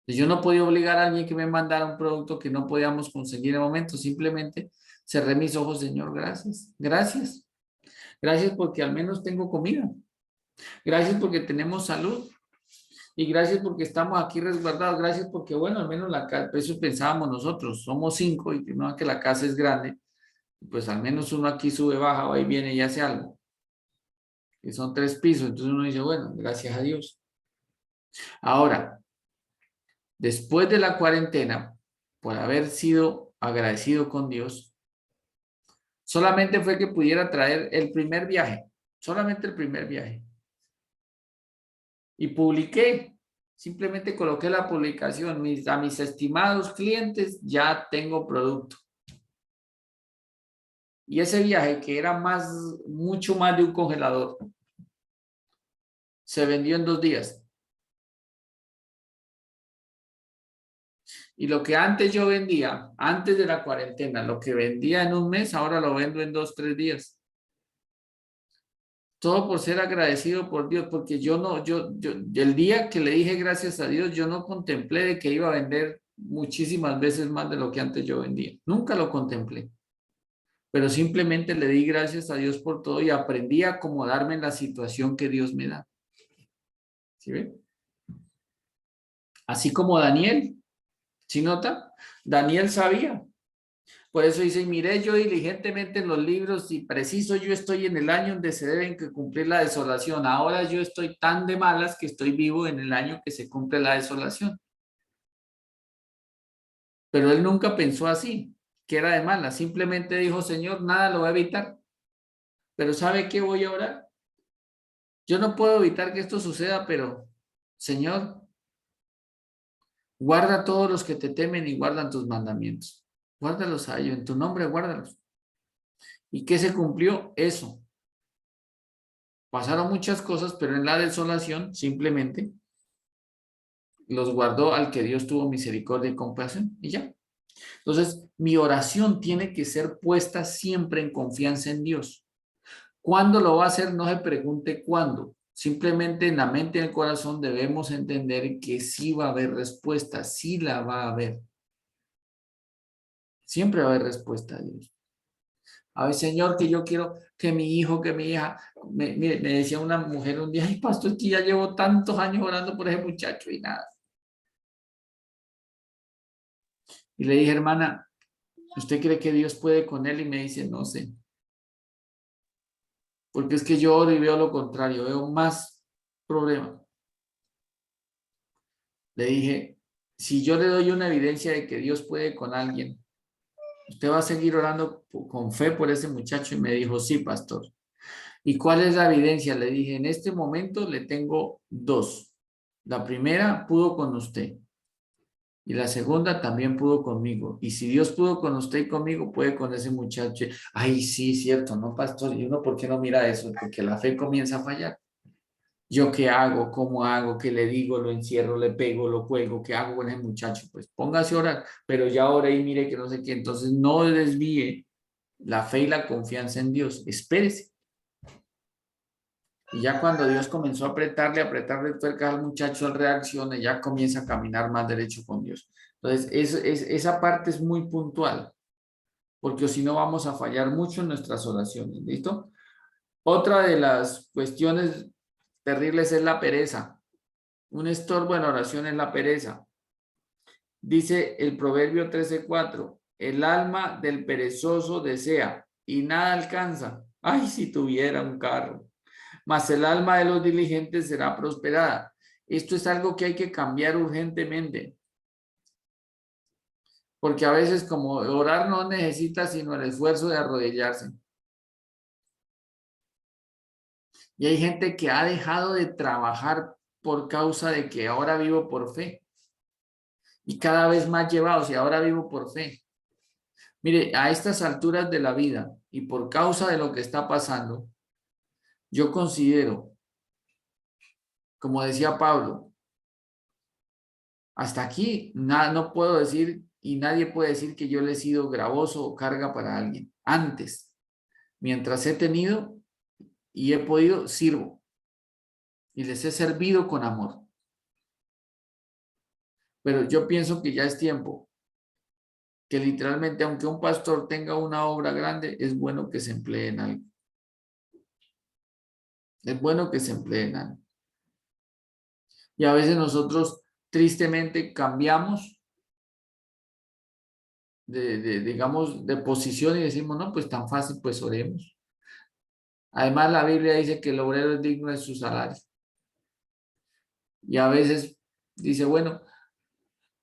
Yo no podía obligar a alguien que me mandara un producto que no podíamos conseguir en el momento, simplemente cerré mis ojos, Señor, gracias, gracias. Gracias porque al menos tengo comida. Gracias porque tenemos salud. Y gracias porque estamos aquí resguardados. Gracias porque, bueno, al menos la casa, eso pensábamos nosotros. Somos 5 y no es que la casa es grande. Pues al menos uno aquí sube, baja, va y viene y hace algo. Y son 3 pisos. Entonces uno dice, bueno, gracias a Dios. Ahora, después de la cuarentena, por haber sido agradecido con Dios, solamente fue que pudiera traer el primer viaje. Solamente el primer viaje. Y publiqué, simplemente coloqué la publicación, a mis estimados clientes ya tengo producto. Y ese viaje que era mucho más de un congelador, se vendió en 2 días. Y lo que antes yo vendía, antes de la cuarentena, lo que vendía en un mes, ahora lo vendo en 2, 3 días. Todo por ser agradecido por Dios, porque el día que le dije gracias a Dios, yo no contemplé de que iba a vender muchísimas veces más de lo que antes yo vendía. Nunca lo contemplé. Pero simplemente le di gracias a Dios por todo y aprendí a acomodarme en la situación que Dios me da. ¿Sí ven? Así como Daniel. ¿Sí nota? Daniel sabía. Por eso dice, miré yo diligentemente en los libros y preciso yo estoy en el año donde se deben que cumplir la desolación. Ahora yo estoy tan de malas que estoy vivo en el año que se cumple la desolación. Pero él nunca pensó así, que era de malas. Simplemente dijo, Señor, nada lo va a evitar. Pero ¿sabe qué voy a orar? Yo no puedo evitar que esto suceda, pero Señor, guarda a todos los que te temen y guardan tus mandamientos. Guárdalos a ellos, en tu nombre guárdalos. ¿Y qué se cumplió? Eso. Pasaron muchas cosas, pero en la desolación simplemente los guardó al que Dios tuvo misericordia y compasión y ya. Entonces, mi oración tiene que ser puesta siempre en confianza en Dios. ¿Cuándo lo va a hacer? No se pregunte cuándo. Simplemente en la mente y en el corazón debemos entender que sí va a haber respuesta, sí la va a haber. Siempre va a haber respuesta a Dios. A ver, Señor, que yo quiero que mi hijo, que mi hija, me decía una mujer un día, ay, pastor, es que ya llevo tantos años orando por ese muchacho y nada. Y le dije, hermana, ¿usted cree que Dios puede con él? Y me dice, no sé. Porque es que yo oro y veo lo contrario, veo más problemas. Le dije, si yo le doy una evidencia de que Dios puede con alguien, ¿usted va a seguir orando con fe por ese muchacho? Y me dijo, sí, pastor. ¿Y cuál es la evidencia? Le dije, en este momento le tengo dos. La primera pudo con usted. Y la segunda también pudo conmigo. Y si Dios pudo con usted y conmigo, puede con ese muchacho. Ay, sí, cierto, ¿no, pastor? ¿Y uno por qué no mira eso? Porque la fe comienza a fallar. ¿Yo qué hago? ¿Cómo hago? ¿Qué le digo? ¿Lo encierro? ¿Le pego? ¿Lo cuelgo? ¿Qué hago con ese muchacho? Pues póngase a orar. Pero ya oré y mire que no sé qué. Entonces no desvíe la fe y la confianza en Dios. Espérese. Y ya cuando Dios comenzó a apretarle tuercas al muchacho, él reacciona y ya comienza a caminar más derecho con Dios. Entonces, esa parte es muy puntual, porque si no vamos a fallar mucho en nuestras oraciones, ¿listo? Otra de las cuestiones terribles es la pereza. Un estorbo en la oración es la pereza. Dice el Proverbio 13:4, el alma del perezoso desea y nada alcanza. Ay, si tuviera un carro. Mas el alma de los diligentes será prosperada. Esto es algo que hay que cambiar urgentemente. Porque a veces como orar no necesita sino el esfuerzo de arrodillarse. Y hay gente que ha dejado de trabajar por causa de que ahora vivo por fe. Y cada vez más llevados y ahora vivo por fe. Mire, a estas alturas de la vida y por causa de lo que está pasando, yo considero, como decía Pablo, hasta aquí nada, no puedo decir y nadie puede decir que yo le he sido gravoso o carga para alguien. Antes, mientras he tenido y he podido, sirvo y les he servido con amor. Pero yo pienso que ya es tiempo que literalmente, aunque un pastor tenga una obra grande, es bueno que se emplee en algo. Es bueno que se emplee en algo. Y a veces nosotros tristemente cambiamos digamos, de posición y decimos, no, pues tan fácil, pues oremos. Además, la Biblia dice que el obrero es digno de su salario. Y a veces dice, bueno,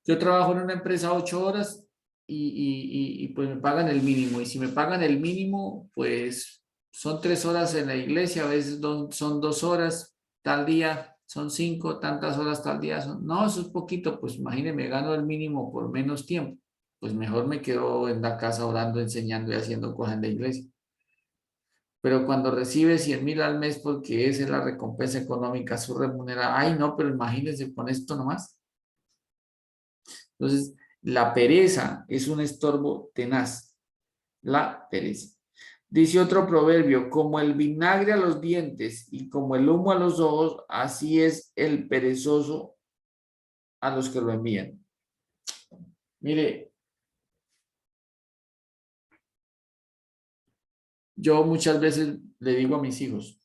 yo trabajo en una empresa 8 horas y pues me pagan el mínimo. Y si me pagan el mínimo, pues son 3 horas en la iglesia, a veces son 2 horas tal día, son 5, tantas horas tal día. No, eso es poquito, pues imagíneme, gano el mínimo por menos tiempo. Pues mejor me quedo en la casa orando, enseñando y haciendo cosas en la iglesia. Pero cuando recibe 100,000 al mes porque esa es la recompensa económica, su remuneración, ay no, pero imagínense con esto nomás. Entonces, la pereza es un estorbo tenaz. La pereza. Dice otro proverbio, como el vinagre a los dientes y como el humo a los ojos, así es el perezoso a los que lo envían. Mire, yo muchas veces le digo a mis hijos,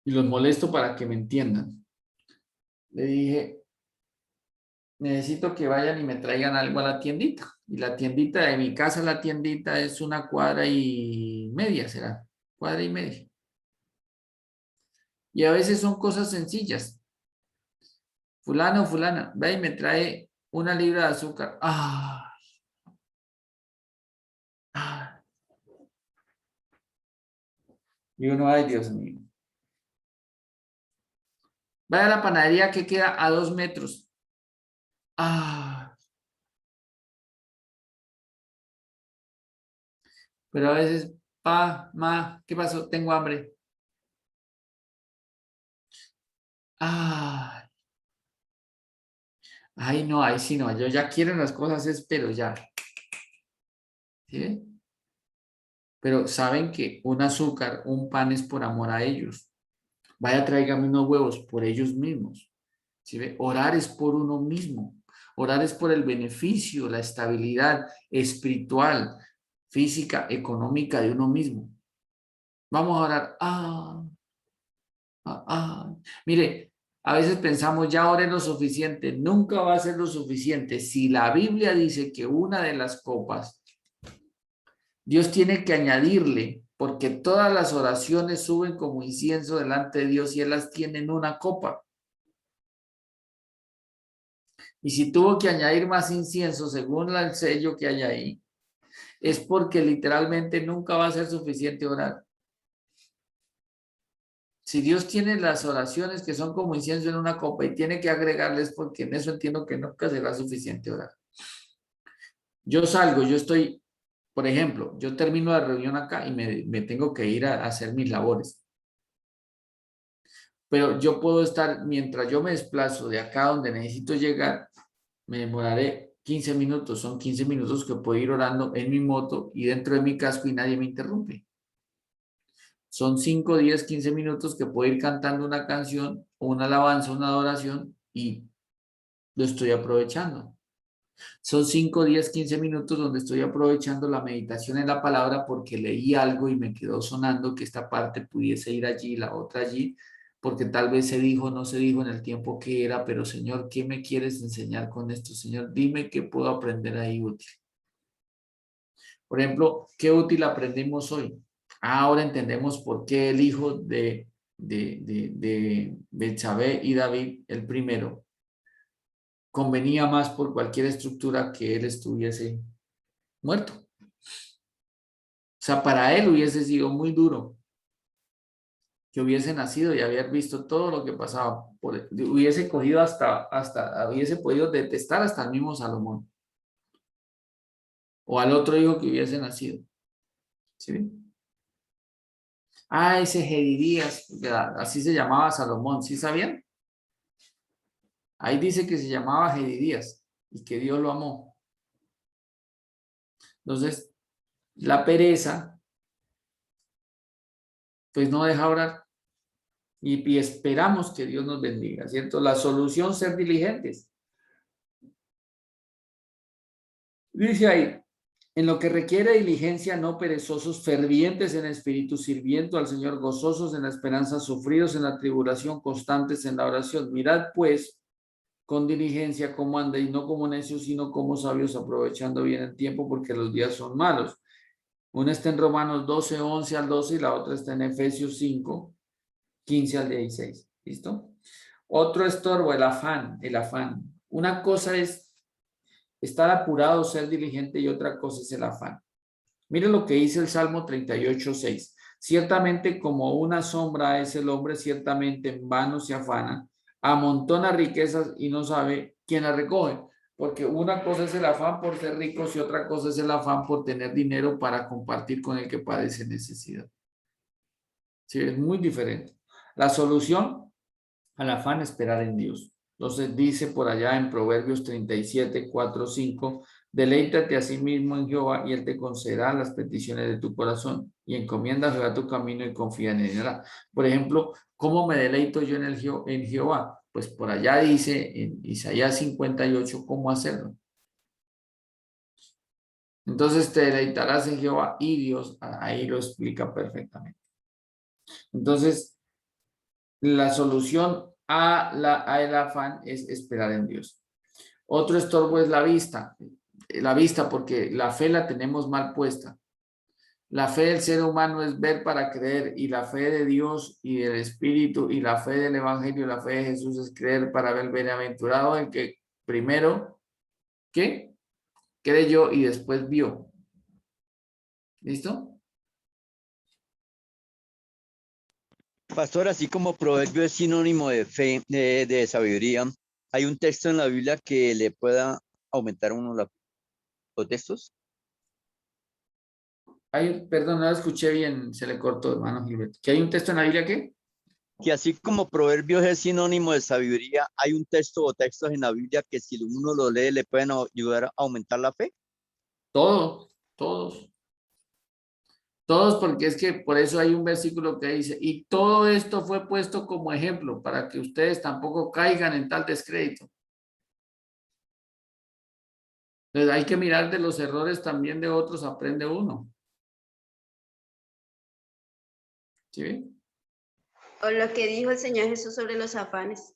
y los molesto para que me entiendan. Le dije, necesito que vayan y me traigan algo a la tiendita. Y la tiendita de mi casa, la tiendita es 1,5 cuadras, será. 1,5 cuadras. Y a veces son cosas sencillas. Fulano o fulana, ve y me trae 1 libra de azúcar. Y uno, ay, Dios mío. Vaya a la panadería que queda a 2 metros. Pero a veces, ma, ¿qué pasó? Tengo hambre. Ay, no, ahí sí no. Yo ya quiero las cosas, pero ya. ¿Sí? Pero saben que un azúcar, un pan es por amor a ellos. Vaya, tráigame unos huevos por ellos mismos. ¿Sí ve? Orar es por uno mismo. Orar es por el beneficio, la estabilidad espiritual, física, económica de uno mismo. Vamos a orar. Mire, a veces pensamos, ya oré lo suficiente. Nunca va a ser lo suficiente. Si la Biblia dice que una de las copas, Dios tiene que añadirle, porque todas las oraciones suben como incienso delante de Dios y Él las tiene en una copa. Y si tuvo que añadir más incienso según el sello que hay ahí, es porque literalmente nunca va a ser suficiente orar. Si Dios tiene las oraciones que son como incienso en una copa y tiene que agregarles, porque en eso entiendo que nunca será suficiente orar. Yo salgo, yo estoy, por ejemplo, yo termino la reunión acá y me tengo que ir a hacer mis labores. Pero yo puedo estar, mientras yo me desplazo de acá donde necesito llegar, me demoraré 15 minutos. Son 15 minutos que puedo ir orando en mi moto y dentro de mi casco y nadie me interrumpe. Son 5, 10, 15 minutos que puedo ir cantando una canción o una alabanza, una adoración y lo estoy aprovechando. Son 5, 10, 15 minutos donde estoy aprovechando la meditación en la palabra porque leí algo y me quedó sonando que esta parte pudiese ir allí, la otra allí, porque tal vez se dijo, no se dijo en el tiempo que era, pero Señor, ¿qué me quieres enseñar con esto? Señor, dime qué puedo aprender ahí útil. Por ejemplo, ¿qué útil aprendimos hoy? Ahora entendemos por qué el hijo de Betsabé y David, el primero, convenía más por cualquier estructura que él estuviese muerto. O sea, para él hubiese sido muy duro que hubiese nacido y haber visto todo lo que pasaba. Hubiese cogido hubiese podido detestar hasta el mismo Salomón. O al otro hijo que hubiese nacido. ¿Sí? Ese Jedidías, así se llamaba Salomón, ¿sí sabían? Ahí dice que se llamaba Jedidías y que Dios lo amó. Entonces, la pereza, pues no deja orar. Y esperamos que Dios nos bendiga, ¿cierto? La solución, ser diligentes. Dice ahí, en lo que requiere diligencia, no perezosos, fervientes en espíritu, sirviendo al Señor, gozosos en la esperanza, sufridos en la tribulación, constantes en la oración. Mirad pues con diligencia cómo andéis, no como necios, sino como sabios, aprovechando bien el tiempo, porque los días son malos. Una está en Romanos 12, 11 al 12, y la otra está en Efesios 5, 15 al 16. ¿Listo? Otro estorbo, el afán, el afán. Una cosa es estar apurado, ser diligente, y otra cosa es el afán. Mire lo que dice el Salmo 38, 6. Ciertamente como una sombra es el hombre, ciertamente en vano se afana, amontona riquezas y no sabe quién las recoge. Porque una cosa es el afán por ser ricos y otra cosa es el afán por tener dinero para compartir con el que padece necesidad. Sí, es muy diferente. La solución al afán es esperar en Dios. Entonces dice por allá en Proverbios 37, 4, 5, deleítate a sí mismo en Jehová y Él te concederá las peticiones de tu corazón y encomienda a Jehová tu camino y confía en Él. Por ejemplo, ¿cómo me deleito yo en Jehová? Pues por allá dice en Isaías 58 cómo hacerlo. Entonces te deleitarás en Jehová y Dios ahí lo explica perfectamente. Entonces, la solución a el afán es esperar en Dios. Otro estorbo es la vista. la vista, porque la fe la tenemos mal puesta. La fe del ser humano es ver para creer, y la fe de Dios y del Espíritu y la fe del Evangelio, la fe de Jesús es creer para ver. Bienaventurado el que primero, ¿qué? Creyó y después vio. ¿Listo? Pastor, así como proverbio es sinónimo de fe, de sabiduría, ¿hay un texto en la Biblia que le pueda aumentar uno los textos? Perdón, no la escuché bien, se le cortó, hermano Gilberto. ¿Que hay un texto en la Biblia qué? Que así como proverbios es sinónimo de sabiduría, ¿hay un texto o textos en la Biblia que si uno lo lee le pueden ayudar a aumentar la fe? Todos, todos. Todos, porque es que por eso hay un versículo que dice, y todo esto fue puesto como ejemplo para que ustedes tampoco caigan en tal descrédito. Entonces hay que mirar de los errores también de otros, aprende uno. ¿Sí ven? O lo que dijo el Señor Jesús sobre los afanes.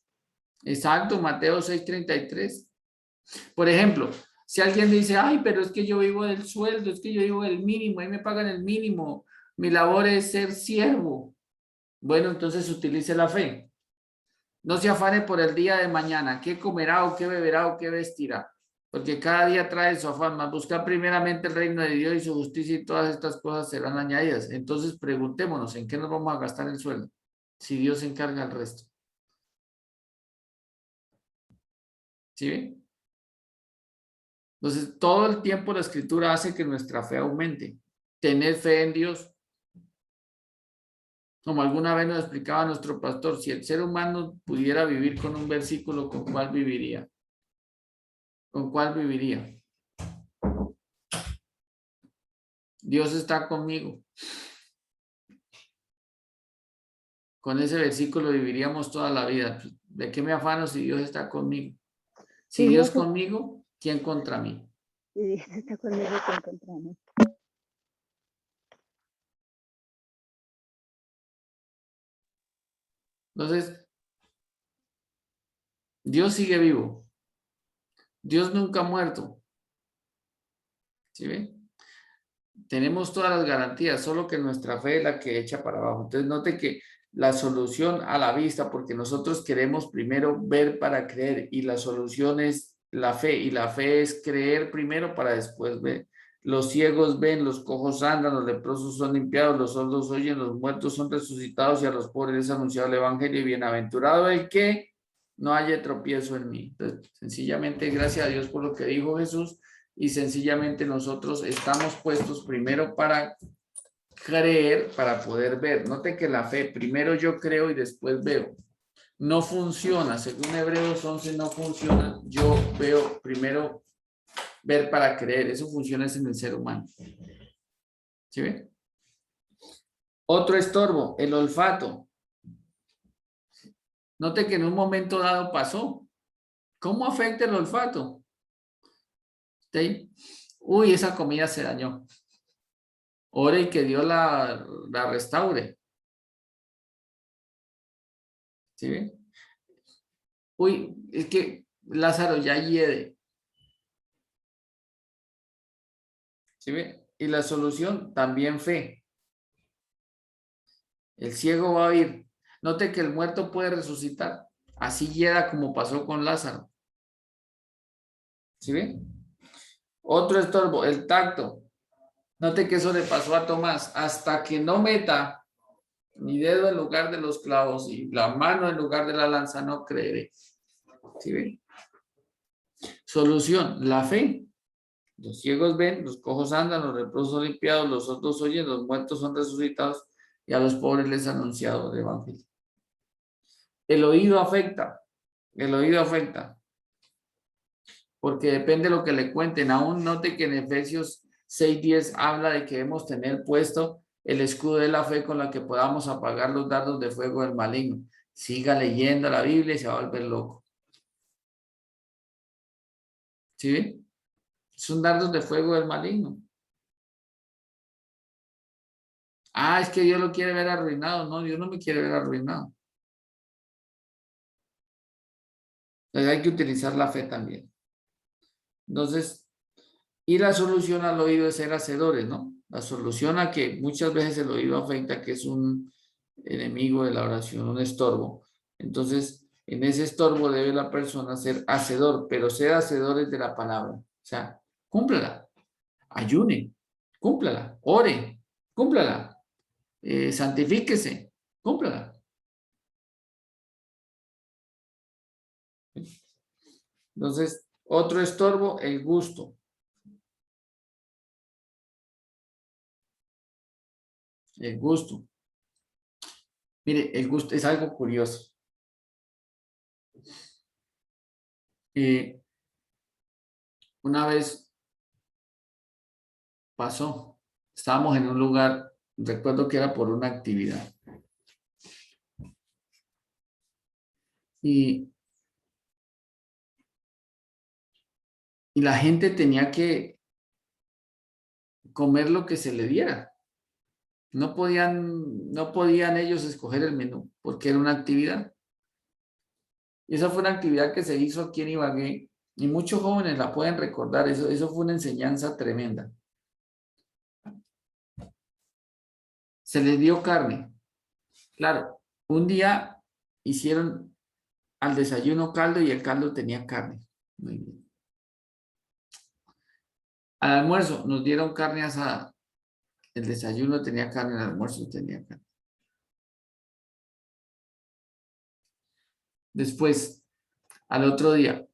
Exacto, Mateo 6:33. Por ejemplo, si alguien dice, ay, pero es que yo vivo del sueldo, es que yo vivo del mínimo, ahí me pagan el mínimo, mi labor es ser siervo. Bueno, entonces utilice la fe. No se afane por el día de mañana, qué comerá o qué beberá o qué vestirá, porque cada día trae su afán. Mas busca primeramente el reino de Dios y su justicia, y todas estas cosas serán añadidas. Entonces preguntémonos, ¿en qué nos vamos a gastar el sueldo? Si Dios se encarga el resto. ¿Sí ven? Entonces, todo el tiempo la Escritura hace que nuestra fe aumente. Tener fe en Dios. Como alguna vez nos explicaba nuestro pastor, si el ser humano pudiera vivir con un versículo, ¿con cuál viviría? ¿Con cuál viviría? Dios está conmigo. Con ese versículo viviríamos toda la vida. ¿De qué me afano si Dios está conmigo? Si Sí, Dios Dios, conmigo, ¿quién contra mí? si Dios está conmigo, ¿quién contra mí? Entonces, Dios sigue vivo. Dios nunca ha muerto. ¿Sí ven? Tenemos todas las garantías, solo que nuestra fe es la que echa para abajo. Entonces, note que la solución a la vista, porque nosotros queremos primero ver para creer, y la solución es la fe, y la fe es creer primero para después ver. Los ciegos ven, los cojos andan, los leprosos son limpiados, los sordos oyen, los muertos son resucitados, y a los pobres les anunciado el evangelio. Y bienaventurado el que no haya tropiezo en mí. Entonces, sencillamente, gracias a Dios por lo que dijo Jesús, y sencillamente nosotros estamos puestos primero para creer, para poder ver. Note que la fe, primero yo creo y después veo. No funciona, según Hebreos 11 no funciona. Yo veo primero ver para creer. Eso funciona en el ser humano. ¿Sí ve? Otro estorbo, el olfato. Note que en un momento dado pasó. ¿Cómo afecta el olfato? ¿Sí? Uy, esa comida se dañó. Ore y que Dios la restaure. ¿Sí ve? Uy, es que Lázaro ya hiede. ¿Sí ve? Y la solución, también fe. El ciego va a oír. Note que el muerto puede resucitar. Así hieda como pasó con Lázaro. ¿Sí ve? Otro estorbo, el tacto. Note que eso le pasó a Tomás. Hasta que no meta mi dedo en lugar de los clavos y la mano en lugar de la lanza, no creeré. ¿Sí ve? Solución, la fe. Los ciegos ven, los cojos andan, los leprosos son limpiados, los sordos oyen, los muertos son resucitados, y a los pobres les ha anunciado el evangelio. El oído afecta, porque depende de lo que le cuenten. Aún note que en Efesios 6:10 habla de que debemos tener puesto el escudo de la fe con la que podamos apagar los dardos de fuego del maligno. Siga leyendo la Biblia y se va a volver loco. ¿Sí? Son dardos de fuego del maligno. Ah, es que Dios lo quiere ver arruinado. No, Dios no me quiere ver arruinado. Entonces hay que utilizar la fe también. Entonces, Y la solución al oído es ser hacedores, ¿no? La solución a que muchas veces el oído afecta, que es un enemigo de la oración, un estorbo. Entonces, en ese estorbo debe la persona ser hacedor, pero ser hacedores de la palabra. O sea, cúmplala, ayune, cúmplala, ore, cúmplala, santifíquese, cúmplala. Entonces, otro estorbo, el gusto. El gusto. Mire, el gusto es algo curioso. Una vez pasó, estábamos en un lugar, recuerdo que era por una actividad. Y la gente tenía que comer lo que se le diera. No podían ellos escoger el menú porque era una actividad. Y esa fue una actividad que se hizo aquí en Ibagué y muchos jóvenes la pueden recordar. Eso fue una enseñanza tremenda. Se les dio carne. Claro, un día hicieron al desayuno caldo y el caldo tenía carne. Muy bien. Al almuerzo nos dieron carne asada. El desayuno tenía carne, el almuerzo tenía carne. Después, al otro día,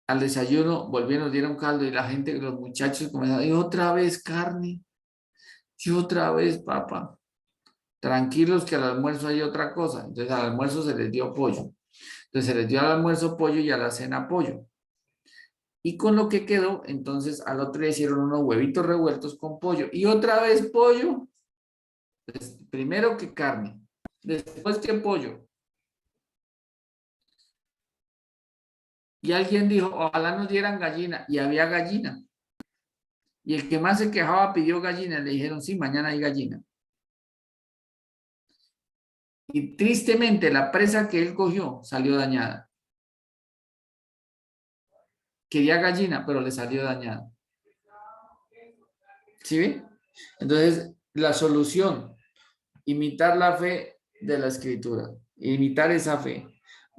al desayuno volvieron, nos dieron caldo y la gente, los muchachos comenzaron, y otra vez carne, y otra vez papa. Tranquilos que al almuerzo hay otra cosa. Entonces al almuerzo se les dio pollo. Entonces se les dio al almuerzo pollo y a la cena pollo. Y con lo que quedó, entonces al otro día hicieron unos huevitos revueltos con pollo. Y otra vez pollo. Entonces, primero que carne. Después que pollo. Y alguien dijo, ojalá nos dieran gallina. Y había gallina. Y el que más se quejaba pidió gallina. Le dijeron, sí, mañana hay gallina. Y tristemente la presa que él cogió salió dañada. Quería gallina, pero le salió dañada. ¿Sí ve? Entonces, la solución, imitar la fe de la Escritura. Imitar esa fe.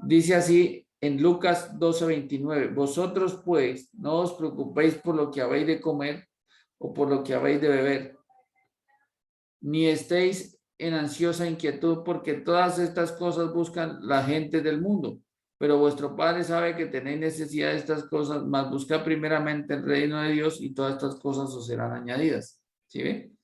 Dice así en Lucas 12:29. Vosotros pues, no os preocupéis por lo que habéis de comer o por lo que habéis de beber. Ni estéis en ansiosa inquietud, porque todas estas cosas buscan la gente del mundo. Pero vuestro Padre sabe que tenéis necesidad de estas cosas, mas buscad primeramente el reino de Dios y todas estas cosas os serán añadidas. ¿Sí ven?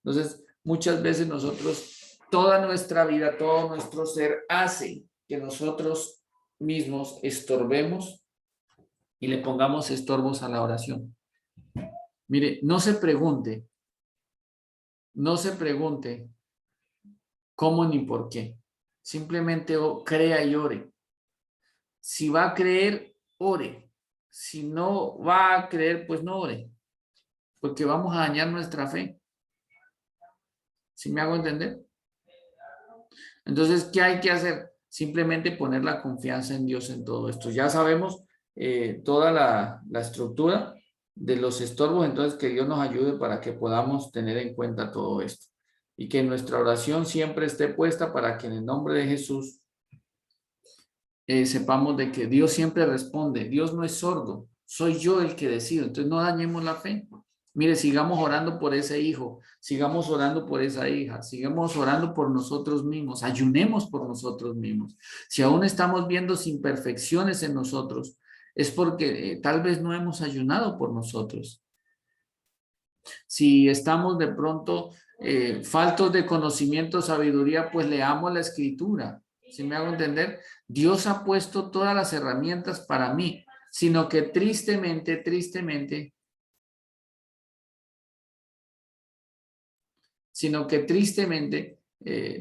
Entonces, muchas veces nosotros, toda nuestra vida, todo nuestro ser hace que nosotros mismos estorbemos y le pongamos estorbos a la oración. Mire, no se pregunte cómo ni por qué. Simplemente crea y ore. Si va a creer, ore. Si no va a creer, pues no ore. Porque vamos a dañar nuestra fe. ¿Sí me hago entender? Entonces, ¿qué hay que hacer? Simplemente poner la confianza en Dios en todo esto. Ya sabemos toda la estructura de los estorbos, entonces que Dios nos ayude para que podamos tener en cuenta todo esto. Y que nuestra oración siempre esté puesta para que en el nombre de Jesús sepamos de que Dios siempre responde. Dios no es sordo, soy yo el que decido. Entonces no dañemos la fe. Mire, sigamos orando por ese hijo, sigamos orando por esa hija, sigamos orando por nosotros mismos, ayunemos por nosotros mismos. Si aún estamos viendo imperfecciones en nosotros, es porque tal vez no hemos ayunado por nosotros. Si estamos de pronto faltos de conocimiento, sabiduría, pues leamos la Escritura. ¿Sí me hago entender? Dios ha puesto todas las herramientas para mí, sino que tristemente,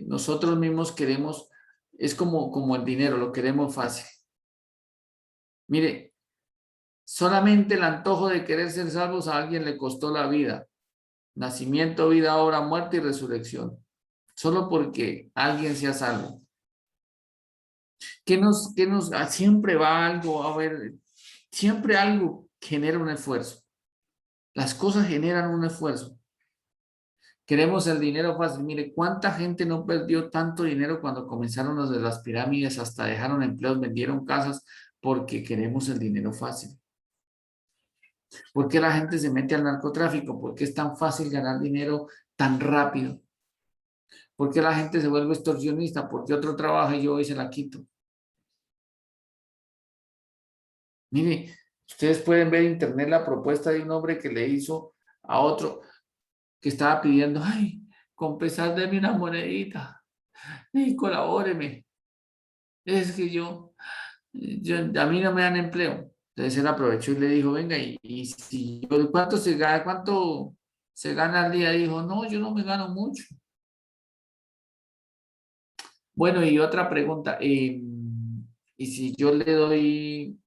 nosotros mismos queremos, es como el dinero, lo queremos fácil. Mire, solamente el antojo de querer ser salvos a alguien le costó la vida. Nacimiento, vida, obra, muerte y resurrección. Solo porque alguien sea salvo. Siempre va algo, a ver, siempre algo genera un esfuerzo. Las cosas generan un esfuerzo. Queremos el dinero fácil. Mire, ¿cuánta gente no perdió tanto dinero cuando comenzaron los de las pirámides, hasta dejaron empleos, vendieron casas, porque queremos el dinero fácil? ¿Por qué la gente se mete al narcotráfico? ¿Por qué es tan fácil ganar dinero tan rápido? ¿Por qué la gente se vuelve extorsionista? Porque otro trabaja y yo hoy se la quito. Mire, ustedes pueden ver en internet la propuesta de un hombre que le hizo a otro que estaba pidiendo, ay, con pesar de mí una monedita, y colabóreme. Es que a mí no me dan empleo. Entonces él aprovechó y le dijo, venga, y si ¿cuánto se gana al día? Dijo, no, yo no me gano mucho. Bueno, y otra pregunta, y si yo le doy,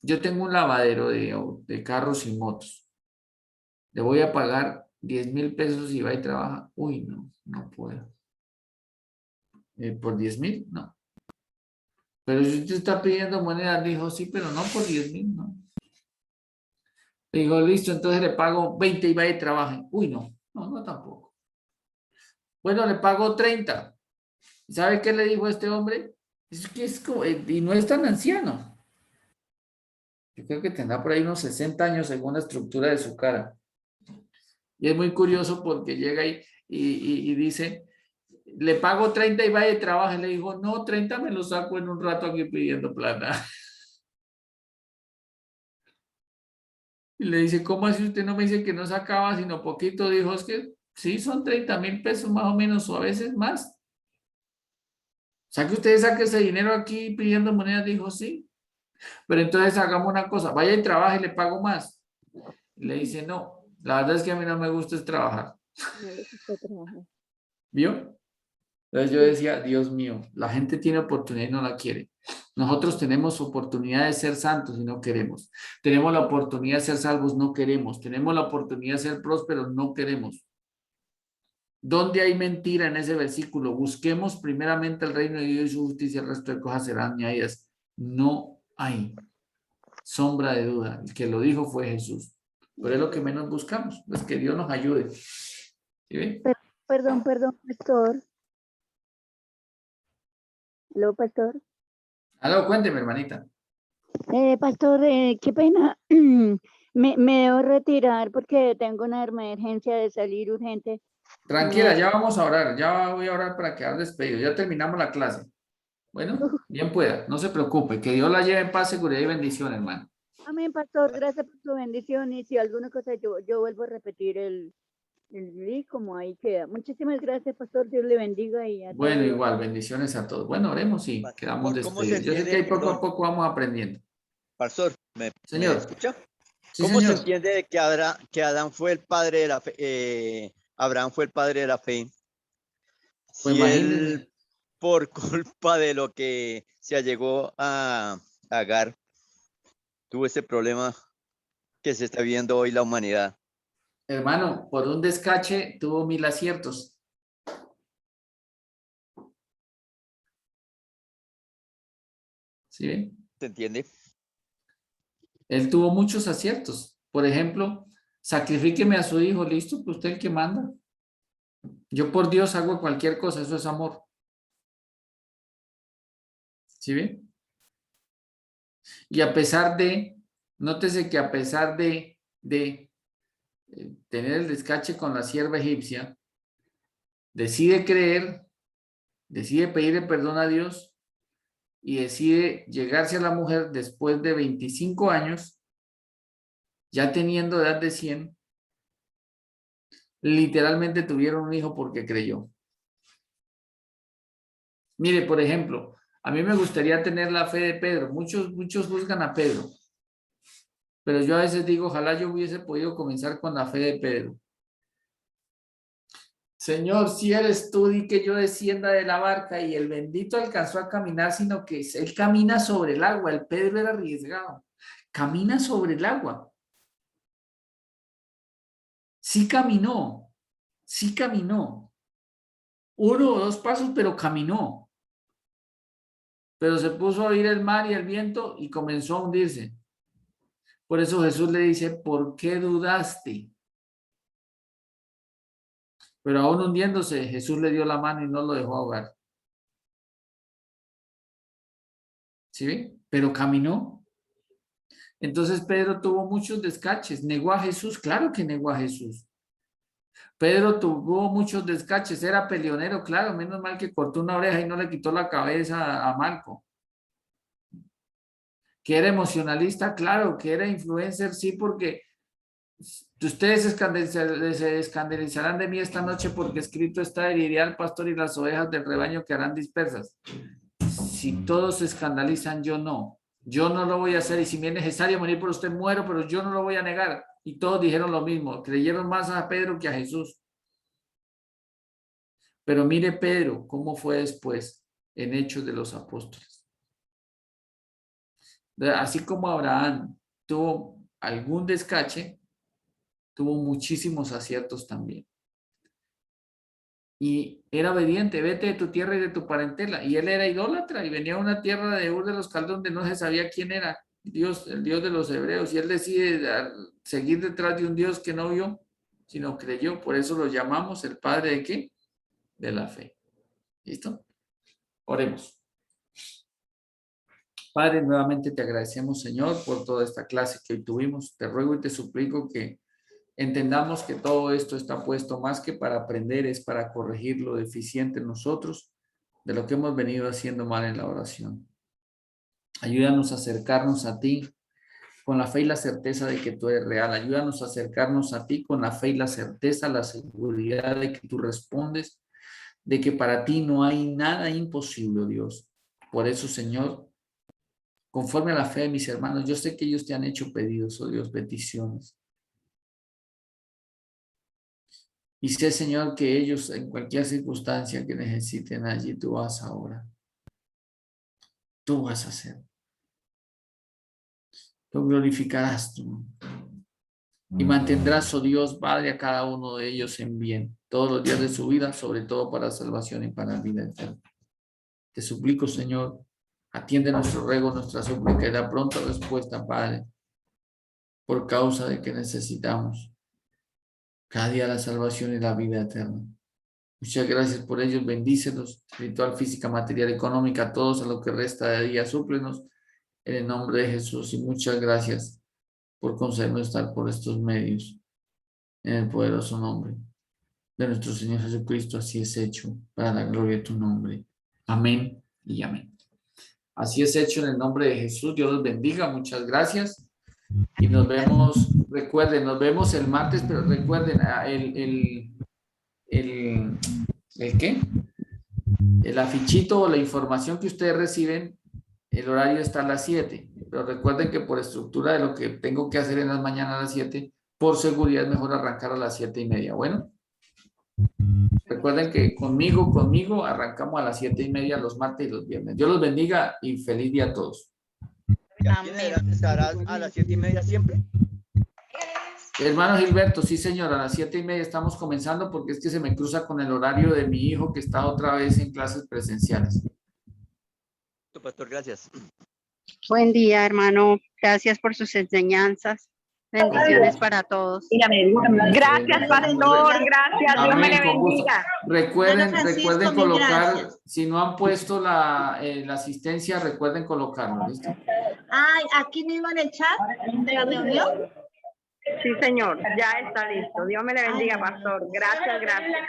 yo tengo un lavadero de carros y motos, le voy a pagar 10,000 pesos y va y trabaja. Uy, no, no puedo. ¿Por 10,000? No. Pero si usted está pidiendo monedas, dijo, sí, pero no por 10,000, no. Le dijo, listo, entonces le pago 20 y va y trabaje. Uy, no, no tampoco. Bueno, le pago 30. ¿Sabe qué le dijo a este hombre? Es que es como, y no es tan anciano. Yo creo que tendrá por ahí unos 60 años según la estructura de su cara. Y es muy curioso porque llega ahí y dice, le pago 30 y vaya y trabaja. Y le dijo, no, 30 me lo saco en un rato aquí pidiendo plata. Y le dice, ¿cómo así usted no me dice que no sacaba sino poquito? Dijo, es que sí, son 30,000 pesos más o menos, o a veces más. O sea que usted saque ese dinero aquí pidiendo monedas. Dijo, sí. Pero entonces hagamos una cosa, vaya y trabaje y le pago más. Y le dice, no, la verdad es que a mí no me gusta es trabajar. No les gusta trabajar. ¿Vio? Entonces yo decía, Dios mío, la gente tiene oportunidad y no la quiere. Nosotros tenemos oportunidad de ser santos y no queremos. Tenemos la oportunidad de ser salvos, no queremos. Tenemos la oportunidad de ser prósperos, no queremos. ¿Dónde hay mentira en ese versículo? Busquemos primeramente el reino de Dios y su justicia, el resto de cosas serán añadidas. No hay sombra de duda. El que lo dijo fue Jesús. Pero es lo que menos buscamos. Pues que Dios nos ayude. ¿Sí ven? Perdón, pastor. ¿Aló, pastor? Aló, cuénteme, hermanita. Pastor, qué pena. Me debo retirar porque tengo una emergencia de salir urgente. Tranquila, ya vamos a orar. Ya voy a orar para quedar despedido. Ya terminamos la clase. Bueno, bien pueda. No se preocupe. Que Dios la lleve en paz, seguridad y bendición, hermano. Amén, pastor. Gracias por tu bendición. Y si alguna cosa, yo vuelvo a repetir el link como ahí queda. Muchísimas gracias, pastor. Dios le bendiga. Y a Bueno, todos. igual, bendiciones a todos. Bueno, oremos y quedamos Pastor, ¿cómo se despedidos. Yo sé que entiende, ahí poco a perdón, poco vamos aprendiendo. pastor, ¿me Señor. escucha? Sí, ¿Cómo se señor. entiende que Adán fue el padre de la fe, Abraham fue el padre de la fe? Pues Si imagínense. él, por culpa de lo que se allegó a Agar, tuvo ese problema que se está viendo hoy la humanidad. Hermano, por un descache tuvo 1,000 aciertos. ¿Sí ven? ¿Se entiende? Él tuvo muchos aciertos. Por ejemplo, sacrifíqueme a su hijo, listo, pues usted el que manda. Yo por Dios hago cualquier cosa, eso es amor. ¿Sí ven? Y a pesar de, nótese que a pesar de tener el descache con la sierva egipcia, decide creer, decide pedirle perdón a Dios y decide llegarse a la mujer después de 25 años, ya teniendo edad de 100, literalmente tuvieron un hijo porque creyó. Mire, por ejemplo, a mí me gustaría tener la fe de Pedro. Muchos juzgan a Pedro, pero yo a veces digo, ojalá yo hubiese podido comenzar con la fe de Pedro. Señor, si eres tú, di que yo descienda de la barca, y el bendito alcanzó a caminar, sino que él camina sobre el agua. El Pedro era arriesgado. Camina sobre el agua. Sí caminó. Uno o dos pasos, pero caminó. Pero se puso a oír el mar y el viento y comenzó a hundirse. Por eso Jesús le dice, ¿por qué dudaste? Pero aún hundiéndose, Jesús le dio la mano y no lo dejó ahogar. ¿Sí ve? Pero caminó. Entonces Pedro tuvo muchos descaches. ¿Negó a Jesús? Claro que negó a Jesús. Pedro tuvo muchos descaches. Era peleonero, claro. Menos mal que cortó una oreja y no le quitó la cabeza a Marco. Que era emocionalista, claro. Que era influencer, sí, porque ustedes se escandalizarán de mí esta noche porque escrito está: heriré al pastor y las ovejas del rebaño quedarán dispersas. Si todos se escandalizan, yo no. Yo no lo voy a hacer, y si me es necesario morir por usted, muero, pero yo no lo voy a negar. Y todos dijeron lo mismo, creyeron más a Pedro que a Jesús. Pero mire Pedro, cómo fue después en Hechos de los Apóstoles. Así como Abraham tuvo algún descache, tuvo muchísimos aciertos también. Y era obediente: vete de tu tierra y de tu parentela. Y él era idólatra y venía a una tierra de Ur de los Caldeos donde no se sabía quién era Dios, el Dios de los hebreos. Y él decide seguir detrás de un Dios que no vio, sino creyó. Por eso lo llamamos el padre de ¿qué? De la fe. ¿Listo? Oremos. Padre, nuevamente te agradecemos, Señor, por toda esta clase que hoy tuvimos. Te ruego y te suplico que entendamos que todo esto está puesto más que para aprender, es para corregir lo deficiente en nosotros, de lo que hemos venido haciendo mal en la oración. Ayúdanos a acercarnos a ti con la fe y la certeza de que tú eres real. Ayúdanos a acercarnos a ti con la fe y la certeza, la seguridad de que tú respondes, de que para ti no hay nada imposible, Dios. Por eso, Señor, conforme a la fe de mis hermanos, yo sé que ellos te han hecho pedidos, oh Dios, peticiones. Y sé, Señor, que ellos en cualquier circunstancia que necesiten allí, tú vas ahora. Tú vas a hacer. Tú glorificarás tú. Y mantendrás, oh Dios, Padre, a cada uno de ellos en bien, todos los días de su vida, sobre todo para salvación y para vida eterna. Te suplico, Señor, atiende nuestro ruego, nuestra súplica y da pronta respuesta, Padre, por causa de que necesitamos cada día la salvación y la vida eterna. Muchas gracias por ellos, bendícelos, espiritual, física, material, económica, a todos, a lo que resta de día, súplenos en el nombre de Jesús. Y muchas gracias por concedernos estar por estos medios, en el poderoso nombre de nuestro Señor Jesucristo. Así es hecho, para la gloria de tu nombre. Amén y amén. Así es hecho en el nombre de Jesús. Dios los bendiga, muchas gracias. Y nos vemos, recuerden, nos vemos el martes, pero recuerden, ¿el qué? El afichito o la información que ustedes reciben, el horario está a las 7, pero recuerden que por estructura de lo que tengo que hacer en las mañanas a las 7, por seguridad es mejor arrancar a las 7:30. Bueno, recuerden que conmigo arrancamos a las 7:30 los martes y los viernes. Dios los bendiga y feliz día a todos. ¿Estarás a las 7:30 siempre? Hermano Gilberto, sí señor, a las 7:30 estamos comenzando porque es que se me cruza con el horario de mi hijo que está otra vez en clases presenciales. Pastor, gracias. Buen día, hermano. Gracias por sus enseñanzas. Bendiciones para todos. Gracias, pastor. Gracias. Dios me le bendiga. Recuerden colocar, si no han puesto la asistencia, recuerden colocarlo, ¿listo? Ay, aquí mismo en el chat de la reunión. Sí, señor. Ya está listo. Dios me le bendiga, pastor. Gracias, gracias.